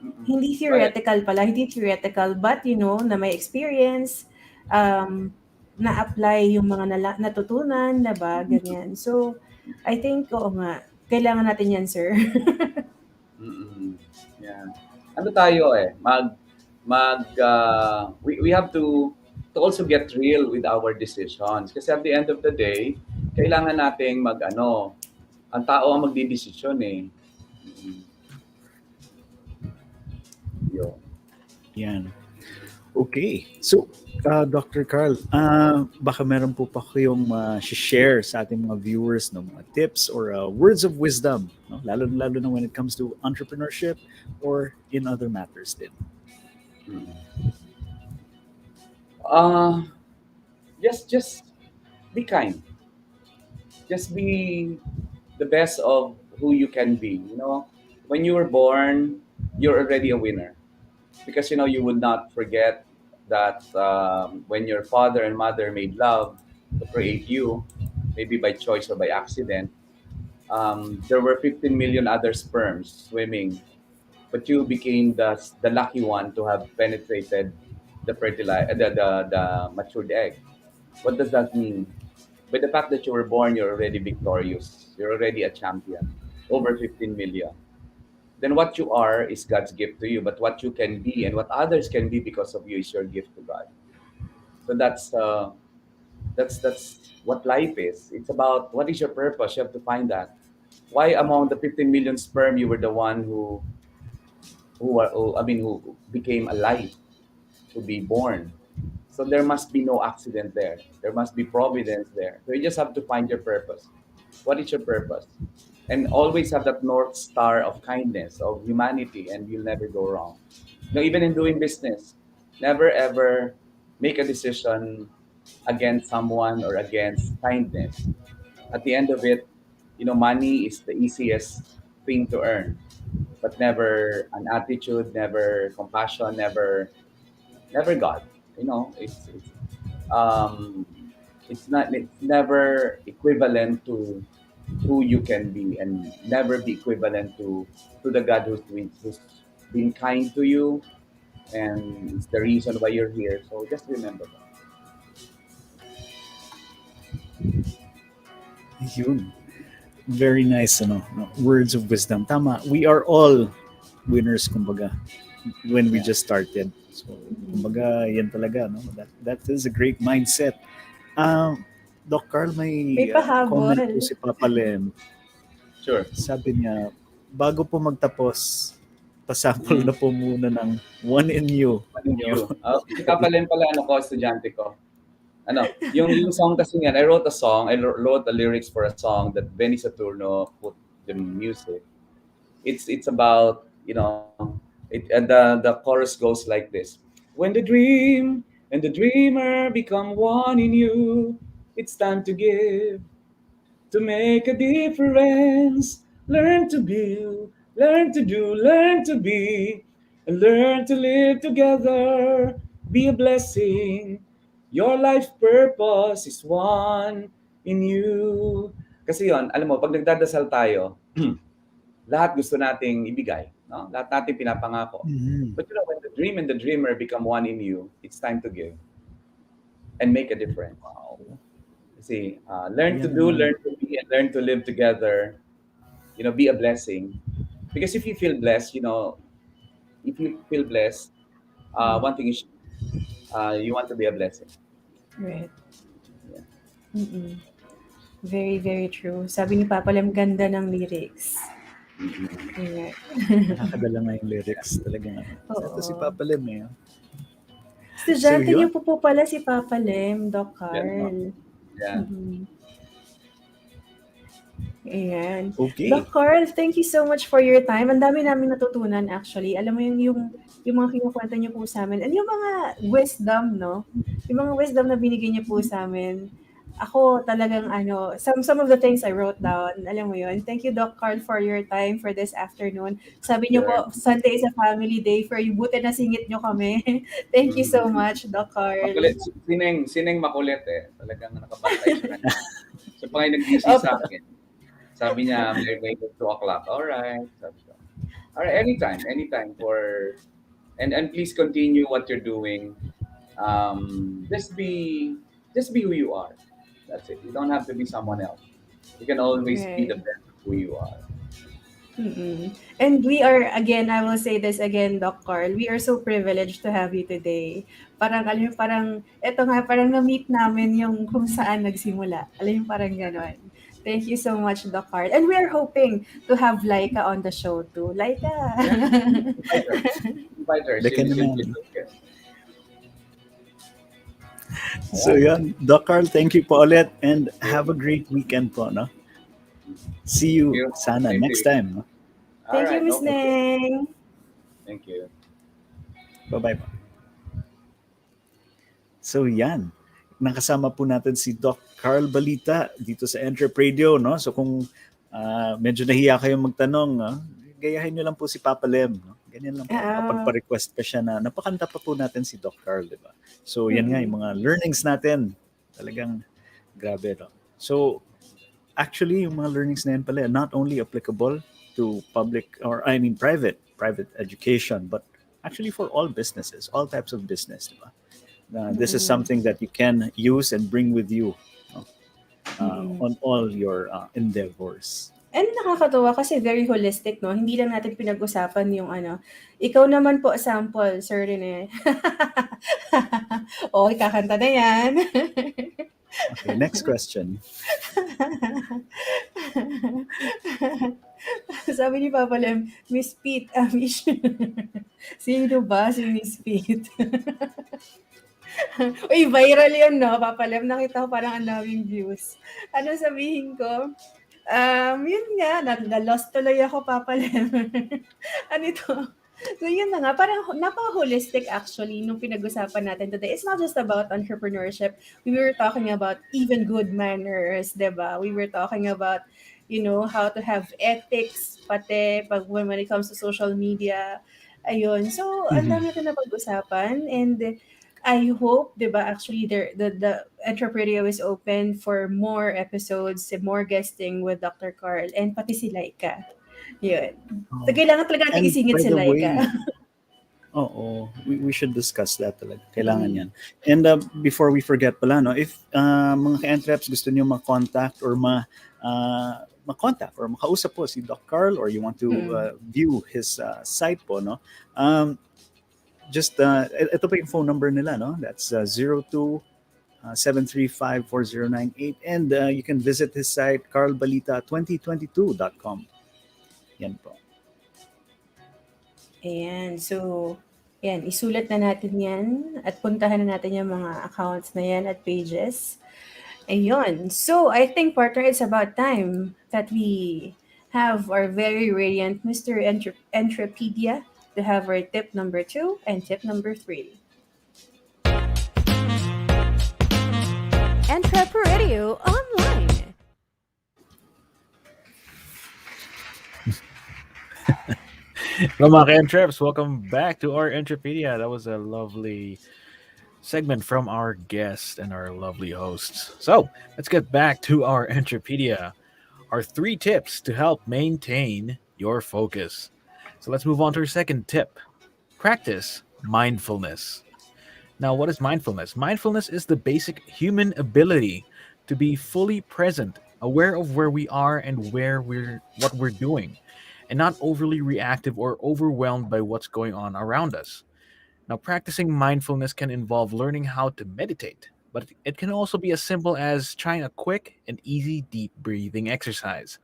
mm-mm. hindi Go ahead. theoretical pala, hindi theoretical, but na may experience, na-apply yung mga natutunan, na ba, ganyan. So, I think, oo nga, kailangan natin yan, sir. Mm-mm. Yeah. Ano tayo we have to also get real with our decisions. Kasi at the end of the day, kailangan nating ang tao ang magdidesisyon eh. Mm, Yun. Yan. Okay. So, Dr. Carl, baka meron po pa kayong share sa ating mga viewers, no, mga tips or words of wisdom, no? Lalo na when it comes to entrepreneurship or in other matters din. Mm. Uh, just be kind. Just be the best of who you can be. When you were born, you're already a winner because you would not forget that when your father and mother made love to create you, maybe by choice or by accident, there were 15 million other sperms swimming, but you became the lucky one to have penetrated the matured egg. What does that mean? By the fact that you were born, you're already victorious. You're already a champion. Over 15 million. Then what you are is God's gift to you. But what you can be and what others can be because of you is your gift to God. So that's what life is. It's about what is your purpose. You have to find that. Why among the 15 million sperm you were the one who became alive to be born. So there must be no accident there. There must be providence there. So you just have to find your purpose. What is your purpose? And always have that north star of kindness, of humanity, and you'll never go wrong. Even in doing business, never ever make a decision against someone or against kindness. At the end of it, money is the easiest thing to earn, but never an attitude, never compassion, never God. Um, it's never equivalent to who you can be, and never be equivalent to the God who's been kind to you, and it's the reason why you're here. So just remember that. Yun. Very nice, no? Words of wisdom. Tama. We are all winners, kumbaga, when we Yeah. just started. So, kumbaga, yan talaga, no? That is a great mindset. Um, Doc Carl, May may comment po pahabol. si Papa Lem. Sure. Sabi niya, bago po magtapos, pasample Mm. na po muna ng One in You. Ano you? Si Papa Len pala, estudyante ko. Yung song kasi yan, I wrote a song, wrote the lyrics for a song that Benny Saturno put the music. It's about, and the chorus goes like this. When the dream and the dreamer become one in you, it's time to give, to make a difference. Learn to build, learn to do, learn to be, and learn to live together. Be a blessing. Your life purpose is one in you. Kasi yon, alam mo, pag nagdadasal tayo, lahat gusto nating ibigay. No? Lahat nating pinapangako. Mhm. But when the dream and the dreamer become one in you, it's time to give and make a difference. Kasi learn to Yan do, naman. learn to be, and learn to live together. Be a blessing. Because if you feel blessed, one thing is you want to be a blessing. Right. Yeah. Mm-mm. Very, very true. Sabi ni Papa Lam, ganda ng lyrics. Ayan. Nakakadala nga yung lyrics. Talagang Ito si Oo. Papa Lem eh. Estudyante yun. niyo po pala si Papa Lem, Doc Yeah, no? Carl. Yeah. Mhm. Ayan. Okay. Doc Carl, thank you so much for your time. Ang dami namin natutunan actually. Alam mo yung mga kinukwento niyo po sa amin. And yung mga wisdom, no? Yung mga wisdom na binigay niyo po sa amin. Ako talagang some of the things I wrote down, alam mo yun. Thank you, Doc Carl, for your time for this afternoon. Sabi niyo Sure. po, Sunday is a family day for you. Buti na singit niyo kami. Thank you so much, Doc Carl. Makulit. Sineng makulit eh. Talagang nakabantay siya kanina. So, pag nag-GC sa akin, sabi niya, may 2 o'clock. Alright. Sabi ko. Alright, anytime and please continue what you're doing. Just be who you are. That's it. You don't have to be someone else. You can always be the Right. best of who you are. Mm-mm. And we are, again, I will say this again, Doc Carl, we are so privileged to have you today. Parang, alam mo, eto nga, parang na-meet namin yung kung saan nagsimula. Alam mo, parang ganon. Thank you so much, Doc Carl. And we are hoping to have Laika on the show too. Laika! Invite her. Baka She'll naman. be good. So yan, Doc Carl, thank you po ulit and have a great weekend po, no? See you Thank you. sana Same to next you. time, no? Thank you, Alright, Miss no problem. Neng! Thank you. Bye-bye po. So yan, nakasama po natin si Doc Carl Balita dito sa EntrepRadio, no? So kung medyo nahiya kayong magtanong, no? Gayahin nyo lang po si Papa Lem, no? Ganyan lang po. Kapag-request pa siya na napakanta pa po natin si Doc Carl, di ba? So yan nga yung mga learnings natin. Talagang grabe, no? So actually yung mga learnings na yan pala not only applicable to public or private education, but actually for all businesses, all types of business, di ba? This is something that you can use and bring with you, no? On all your endeavors. And nakakatuwa kasi very holistic, no? Hindi lang natin pinag-usapan yung Ikaw naman po, sample, Sir Rene. Okay, kakanta na yan. Okay, next question. Sabi ni Papa Lem, Miss Pete, Amish. Sino ba si Miss Pete? Uy, viral yun, no? Papa Lem, nakita ko parang ang daming views. Ano sabihin ko? Yun nga, na-lost tuloy ako, Papa Lem. Ano ito? So yun na nga, parang napaka-holistic actually nung pinag-usapan natin today. It's not just about entrepreneurship. We were talking about even good manners, diba? We were talking about, how to have ethics, pati when it comes to social media. Ayun. So, ang dami natin napag-usapan and I hope, diba, actually the EntrepRadio is open for more episodes, more guesting with Dr. Carl and pati si Laika. Yun. So, kailangan talaga natin And isingit by si the way, Laika. Oo, we should discuss that talaga. Kailangan Mm. yan. And before we forget pala, no, if mga ka-entreps gusto niyo ma-contact or ma-contact or makausap po si Doc Carl or you want to Mm. view his site po, no, just, ito pa yung phone number nila, no, that's 02 735-4098 and you can visit his site carlbalita2022.com. Yan po. Ayan. So, ayan, isulat na natin yan at puntahan na natin yung mga accounts na yan at pages. Ayun. So, I think, partner, it's about time that we have our very radiant Mr. Entrepedia to have our tip number 2 and tip number 3. EntrepRadio Online. Hello, mga Entreps. Welcome back to our Entrepedia. That was a lovely segment from our guest and our lovely hosts. So let's get back to our Entrepedia. Our 3 tips to help maintain your focus. So let's move on to our second tip. Practice mindfulness. Now, what is mindfulness? Mindfulness is the basic human ability to be fully present, aware of where we are and what we're doing, and not overly reactive or overwhelmed by what's going on around us. Now, practicing mindfulness can involve learning how to meditate, but it can also be as simple as trying a quick and easy deep breathing exercise.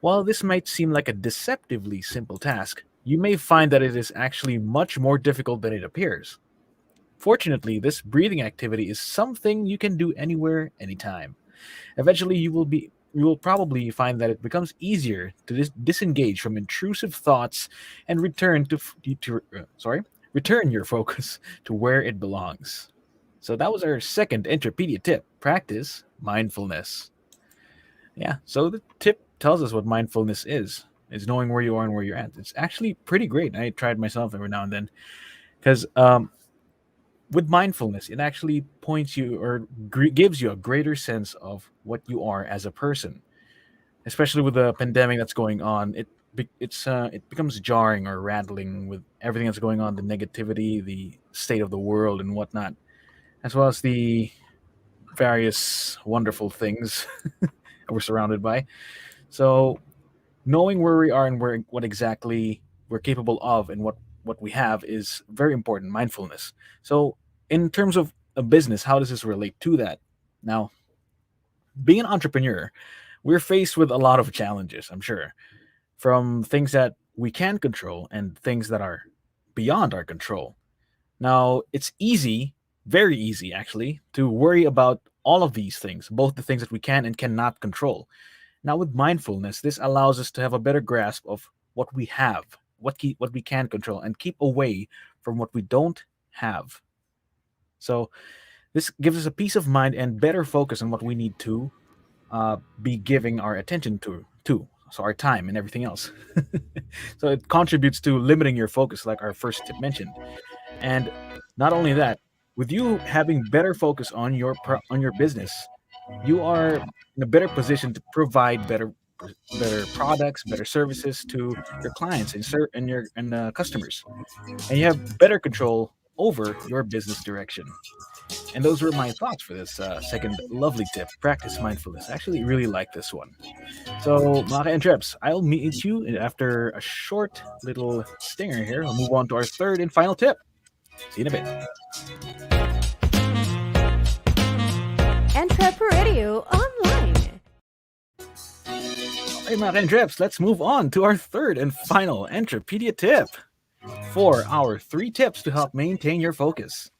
While this might seem like a deceptively simple task, you may find that it is actually much more difficult than it appears. Fortunately, this breathing activity is something you can do anywhere, anytime. Eventually, you will probably find that it becomes easier to disengage from intrusive thoughts and return your focus to where it belongs. So that was our second Entropedia tip: practice mindfulness. Yeah. So the tip tells us what mindfulness is. Is knowing where you are and where you're at. It's actually pretty great. I tried myself every now and then because with mindfulness, it actually points you or gives you a greater sense of what you are as a person. Especially with the pandemic that's going on, it becomes jarring or rattling with everything that's going on, the negativity, the state of the world, and whatnot, as well as the various wonderful things that we're surrounded by. So knowing where we are and what exactly we're capable of and what we have is very important. Mindfulness. So in terms of a business, how does this relate to that? Now, being an entrepreneur, we're faced with a lot of challenges, I'm sure, from things that we can control and things that are beyond our control. Now, it's easy, very easy actually, to worry about all of these things, both the things that we can and cannot control. Now, with mindfulness, this allows us to have a better grasp of what we have, what we can control, and keep away from what we don't have. So, this gives us a peace of mind and better focus on what we need to be giving our attention to. So, our time and everything else. So, it contributes to limiting your focus, like our first tip mentioned. And not only that, with you having better focus on on your business, you are in a better position to provide better products, better services to your clients and customers, and you have better control over your business direction. And those were my thoughts for this second lovely tip: practice mindfulness. I actually really like this one. So, Maka and Trebs, I'll meet you after a short little stinger here. I'll move on to our third and final tip. See you in a bit. EntrepRadio Online. Hey, Maka and Trebs, let's move on to our third and final Entropedia tip for our 3 tips to help maintain your focus.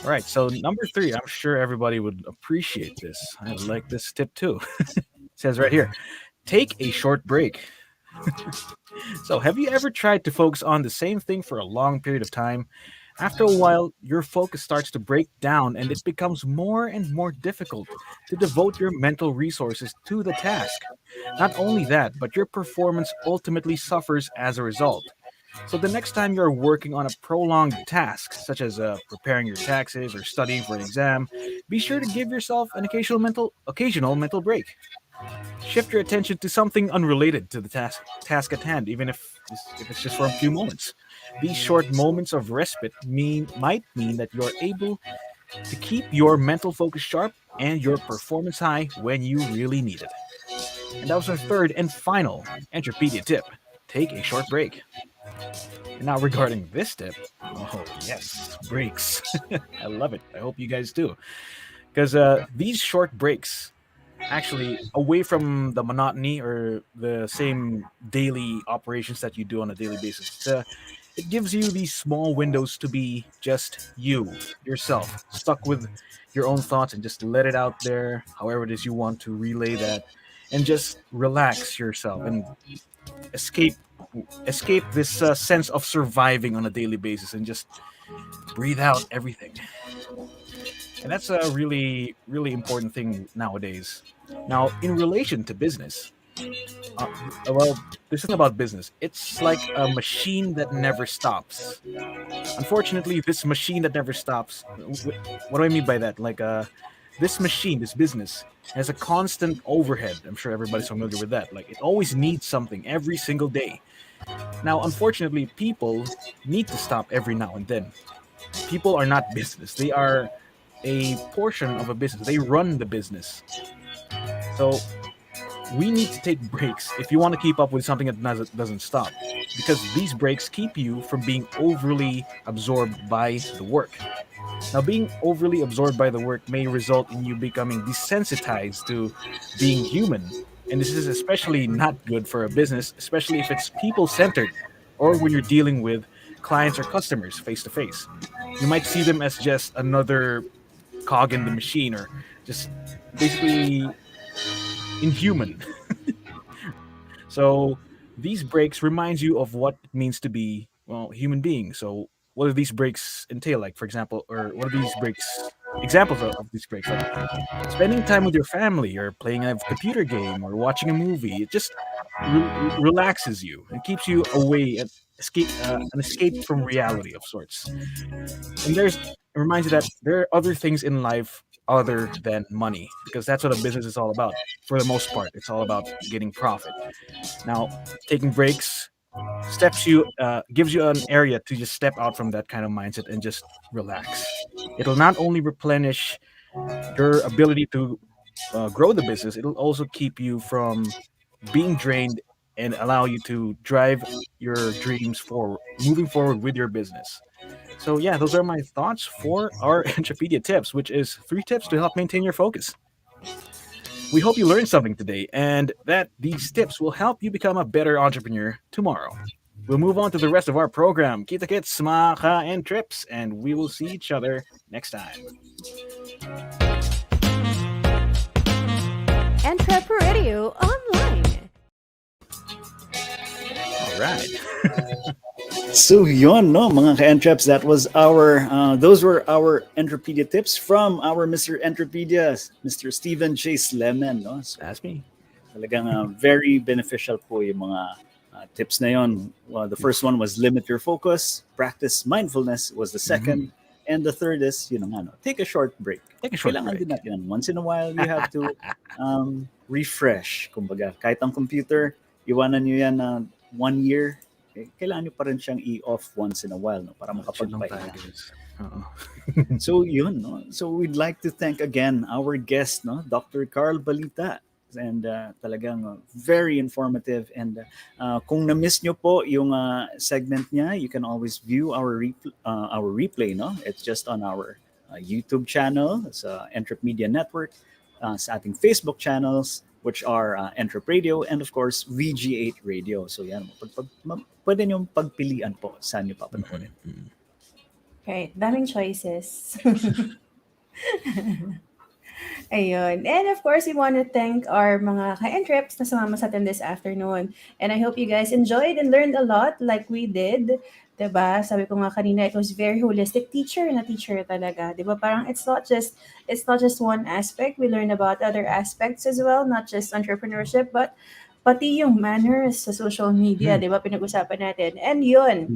All right, so number 3, I'm sure everybody would appreciate this. I like this tip too. It says right here, take a short break. So, have you ever tried to focus on the same thing for a long period of time? After a while, your focus starts to break down and it becomes more and more difficult to devote your mental resources to the task. Not only that, but your performance ultimately suffers as a result. So the next time you're working on a prolonged task, such as preparing your taxes or studying for an exam, be sure to give yourself an occasional mental break. Shift your attention to something unrelated to the task at hand, even if it's just for a few moments. These short moments of respite might mean that you're able to keep your mental focus sharp and your performance high when you really need it. And that was our third and final Entropedia tip. Take a short break. And now regarding this tip, oh yes, breaks. I love it. I hope you guys do. Because these short breaks, actually, away from the monotony or the same daily operations that you do on a daily basis, it gives you these small windows to be just you, yourself, stuck with your own thoughts and just let it out there, however it is you want to relay that, and just relax yourself and escape escape this sense of surviving on a daily basis and just breathe out everything. And that's a really, really important thing nowadays. Now, in relation to business, well, this thing about business, it's like a machine that never stops. Unfortunately, this machine that never stops, what do I mean by that? Like, this machine, this business, has a constant overhead. I'm sure everybody's familiar with that. Like, it always needs something every single day. Now, unfortunately, people need to stop every now and then. People are not business, they are a portion of a business, they run the business. So we need to take breaks if you want to keep up with something that doesn't stop, because these breaks keep you from being overly absorbed by the work. Now, being overly absorbed by the work may result in you becoming desensitized to being human, and this is especially not good for a business, especially if it's people centered or when you're dealing with clients or customers face to face. You might see them as just another cog in the machine, or just basically inhuman. So these breaks reminds you of what it means to be, well, human being. So what do these breaks entail? Like, for example, or what are these breaks examples of these breaks? Like spending time with your family, or playing a computer game, or watching a movie. It just relaxes you and keeps you away and an escape from reality of sorts. And it reminds you that there are other things in life other than money, because that's what a business is all about. For the most part, it's all about getting profit. Now, taking breaks steps you gives you an area to just step out from that kind of mindset and just relax. It'll not only replenish your ability to grow the business, it'll also keep you from being drained and allow you to drive your dreams forward, moving forward with your business. So yeah, those are my thoughts for our Entropedia tips, which is 3 tips to help maintain your focus. We hope you learned something today and that these tips will help you become a better entrepreneur tomorrow. We'll move on to the rest of our program. Kita kits, mga and trips, and we will see each other next time. EntrepRadio online. All right. So yun, no, mga ka-entreps, that was those were our Entropedia tips from our Mr. Entropedia, Mr. Stephen Chase Lemon, no? So That's me. talagang very beneficial po yung mga tips na yon. Well, the first one was limit your focus, practice mindfulness was the second, and the third is, take a short break. Take a short Kailangan break. din natin yan. Once in a while, you have to refresh. Kumbaga, kahit ang computer, iwanan nyo yan na 1 year, kailangan nyo pa rin siyang i-off once in a while, no, para Shit lang tayo, makapagpahinga. guys. Oo. So yun, no? So we'd like to thank again our guest, no, Dr. Carl Balita. And talagang very informative. And kung na-miss nyo po yung segment niya, you can always view our replay, no? It's just on our YouTube channel, sa EntrepMedia Network, sa ating Facebook channels, which are EntrepRadio and of course VG8 Radio. So yan, pwede nyo pagpilian po saan nyo papanoorin. Right, daming choices. Ayun. And of course, we want to thank our mga ka-entreps na sumama sa atin this afternoon. And I hope you guys enjoyed and learned a lot like we did. Diba? Sabi ko nga kanina, it was very holistic. Teacher na teacher talaga. Diba? Parang it's not just one aspect. We learn about other aspects as well, not just entrepreneurship, but pati yung manners sa social media, di ba? Pinag-usapan natin. And yun.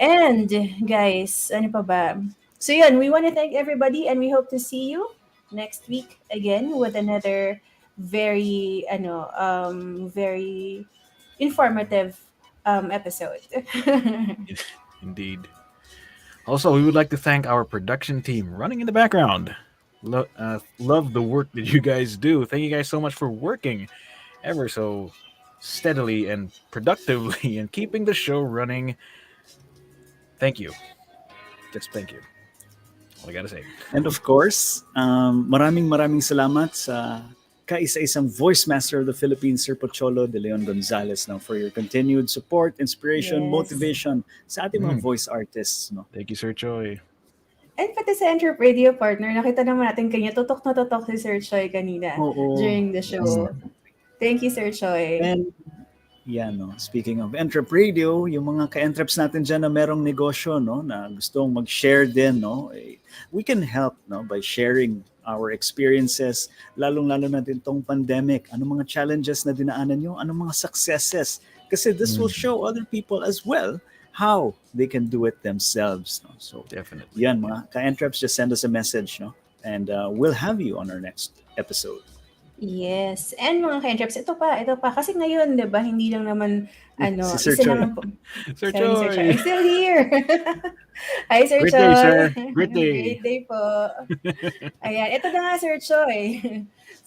And guys, ano pa ba? So yun, we want to thank everybody and we hope to see you next week again with another very very informative episode. Indeed. Also, we would like to thank our production team running in the background. Love the work that you guys do. Thank you guys so much for working ever so steadily and productively and keeping the show running. Thank you. Just thank you. All I gotta say. And of course, maraming salamat sa kaisa-isang voice master of the Philippines, Sir Pocholo de Leon Gonzalez, no, for your continued support, inspiration, Yes. motivation sa ating mga voice artists. No? Thank you, Sir Choi. And pati sa EntrepRadio partner, nakita naman natin kanya tutok na tutok si Sir Choi kanina Oo. during the show. Thank you, Sir Choi. And yan, no, speaking of EntrepRadio, yung mga ka-entreps natin dyan na merong negosyo, no, na gustong mag-share din, no, we can help, no, by sharing our experiences, lalong-lalo na din tong pandemic. Anong mga challenges na dinaanan nyo? Anong mga successes? Kasi this will show other people as well how they can do it themselves. No? So, Definitely. yan, mga ka-entreps, just send us a message, no? And we'll have you on our next episode. Yes. And mga ka-entreps, ito pa. Kasi ngayon, di ba, hindi lang naman, Si Sir isa Choi. lang Sir Sorry, Sir Choi. Choi. I'm still here. Hi, Sir Great Choi. day, sir. Great day. Great day po. Ayan, ito na nga, Sir Choi.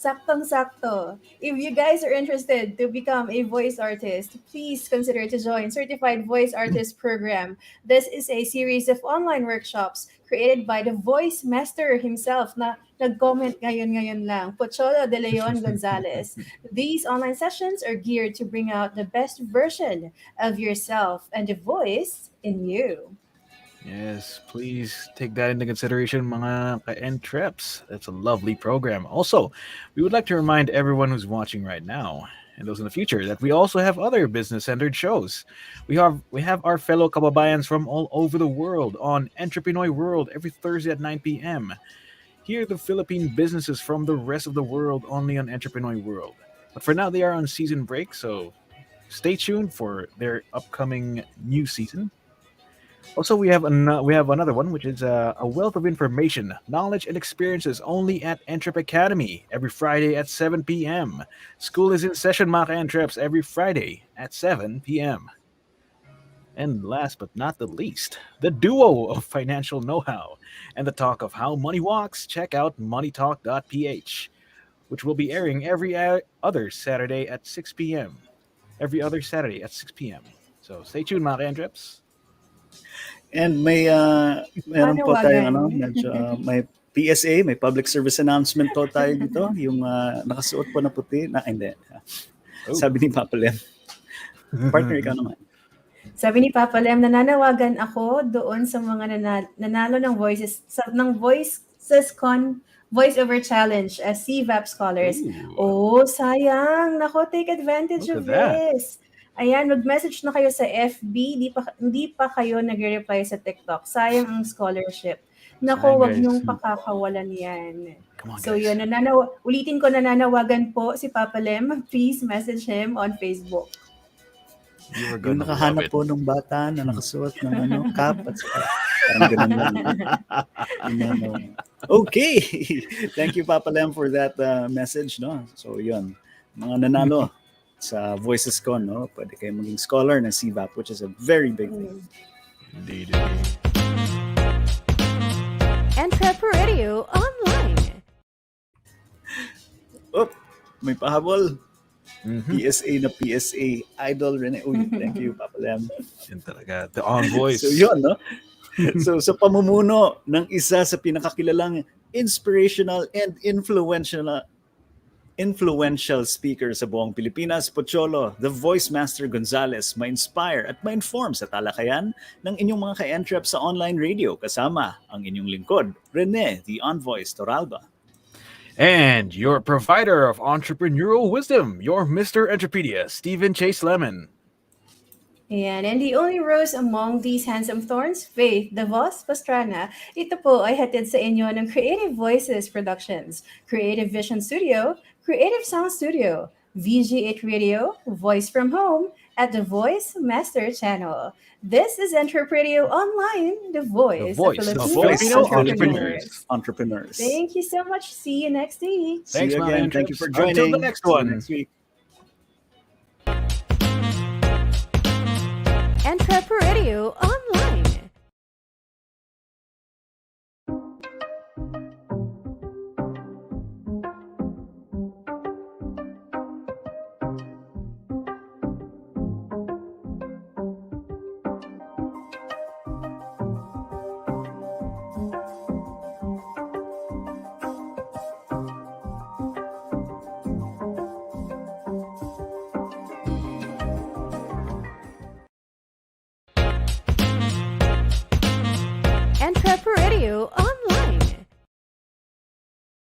Saktong-sakto. If you guys are interested to become a voice artist, please consider to join Certified Voice Artist Program. This is a series of online workshops created by the voice master himself na nag-comment ngayon lang, Pocholo de Leon Gonzalez. These online sessions are geared to bring out the best version of yourself and the voice in you. Yes, please take that into consideration, mga ka-entreps. That's a lovely program. Also, we would like to remind everyone who's watching right now and those in the future that we also have other business-centered shows. We have our fellow kababayans from all over the world on Entrepreneur World every Thursday at 9 p.m. Hear the Philippine businesses from the rest of the world only on Entrepreneur World. But for now, they are on season break, so stay tuned for their upcoming new season. Also, we have another one, which is a wealth of information, knowledge, and experiences only at Entrep Academy every Friday at 7 p.m. School is in session, mga entreps, every Friday at 7 p.m. And last but not the least, the duo of financial know-how and the talk of how money walks. Check out moneytalk.ph, which will be airing every other Saturday at 6 p.m. Every other Saturday at 6 p.m. So stay tuned, mga entreps. And meron po tayong may PSA, may public service announcement po tayo dito, yung nakasuot po na puti na hindi. Sabi ni Papa Lem. Partner, ikaw naman. Sabi ni Papa Lem, nananawagan ako doon sa mga nanalo ng Voice Over Challenge as CVAP scholars. Oh, sayang. Nako, take advantage Look of at that. this. Ayan, mag-message na kayo sa FB, hindi pa kayo nag-reply sa TikTok. Sayang ang scholarship. Nako, Sayang, wag guys. niyong pakakawalan yan. Come on, So guys. yun, ulitin ko, nananawagan po si Papa Lem. Please message him on Facebook. You are Yung gonna love nakahanap it. po ng bata na nakasuot ng cap at parang ganun lang. Okay. Thank you, Papa Lem, for that message. No? So yun, mga nanalo sa Voices Con, no? Pwede kayo maging scholar ng CVAP, which is a very big thing. Indeed. EntrepRadio Online. Oh, may pahabol. PSA na PSA. Idol Rene. Uy, thank you, Papa Lem. Yan talaga. The on voice. So yun, no? So sa pamumuno ng isa sa pinakakilalang inspirational and influential speaker sa buong Pilipinas, Pocholo, the Voice Master Gonzalez, ma-inspire at ma-inform sa talakayan ng inyong mga ka-entrep sa online radio kasama ang inyong lingkod, Rene, the On-Voice Toralba. And your provider of entrepreneurial wisdom, your Mr. Entrepedia, Stephen Chase Lemon. Ayan, and the only rose among these handsome thorns, Faith DeVos Pastrana. Ito po ay hatid sa inyo ng Creative Voices Productions, Creative Vision Studio, Creative Sound Studio, VG8 Radio, Voice from Home, at the Voice Master Channel. This is EntrepRadio Online, the voice, The voice of of Filipino Filipino Entrepreneurs. Thank you so much. See you next week. Thanks, See you mga again. Thank you entreps. for joining. Until the next See you one. next week. EntrepRadio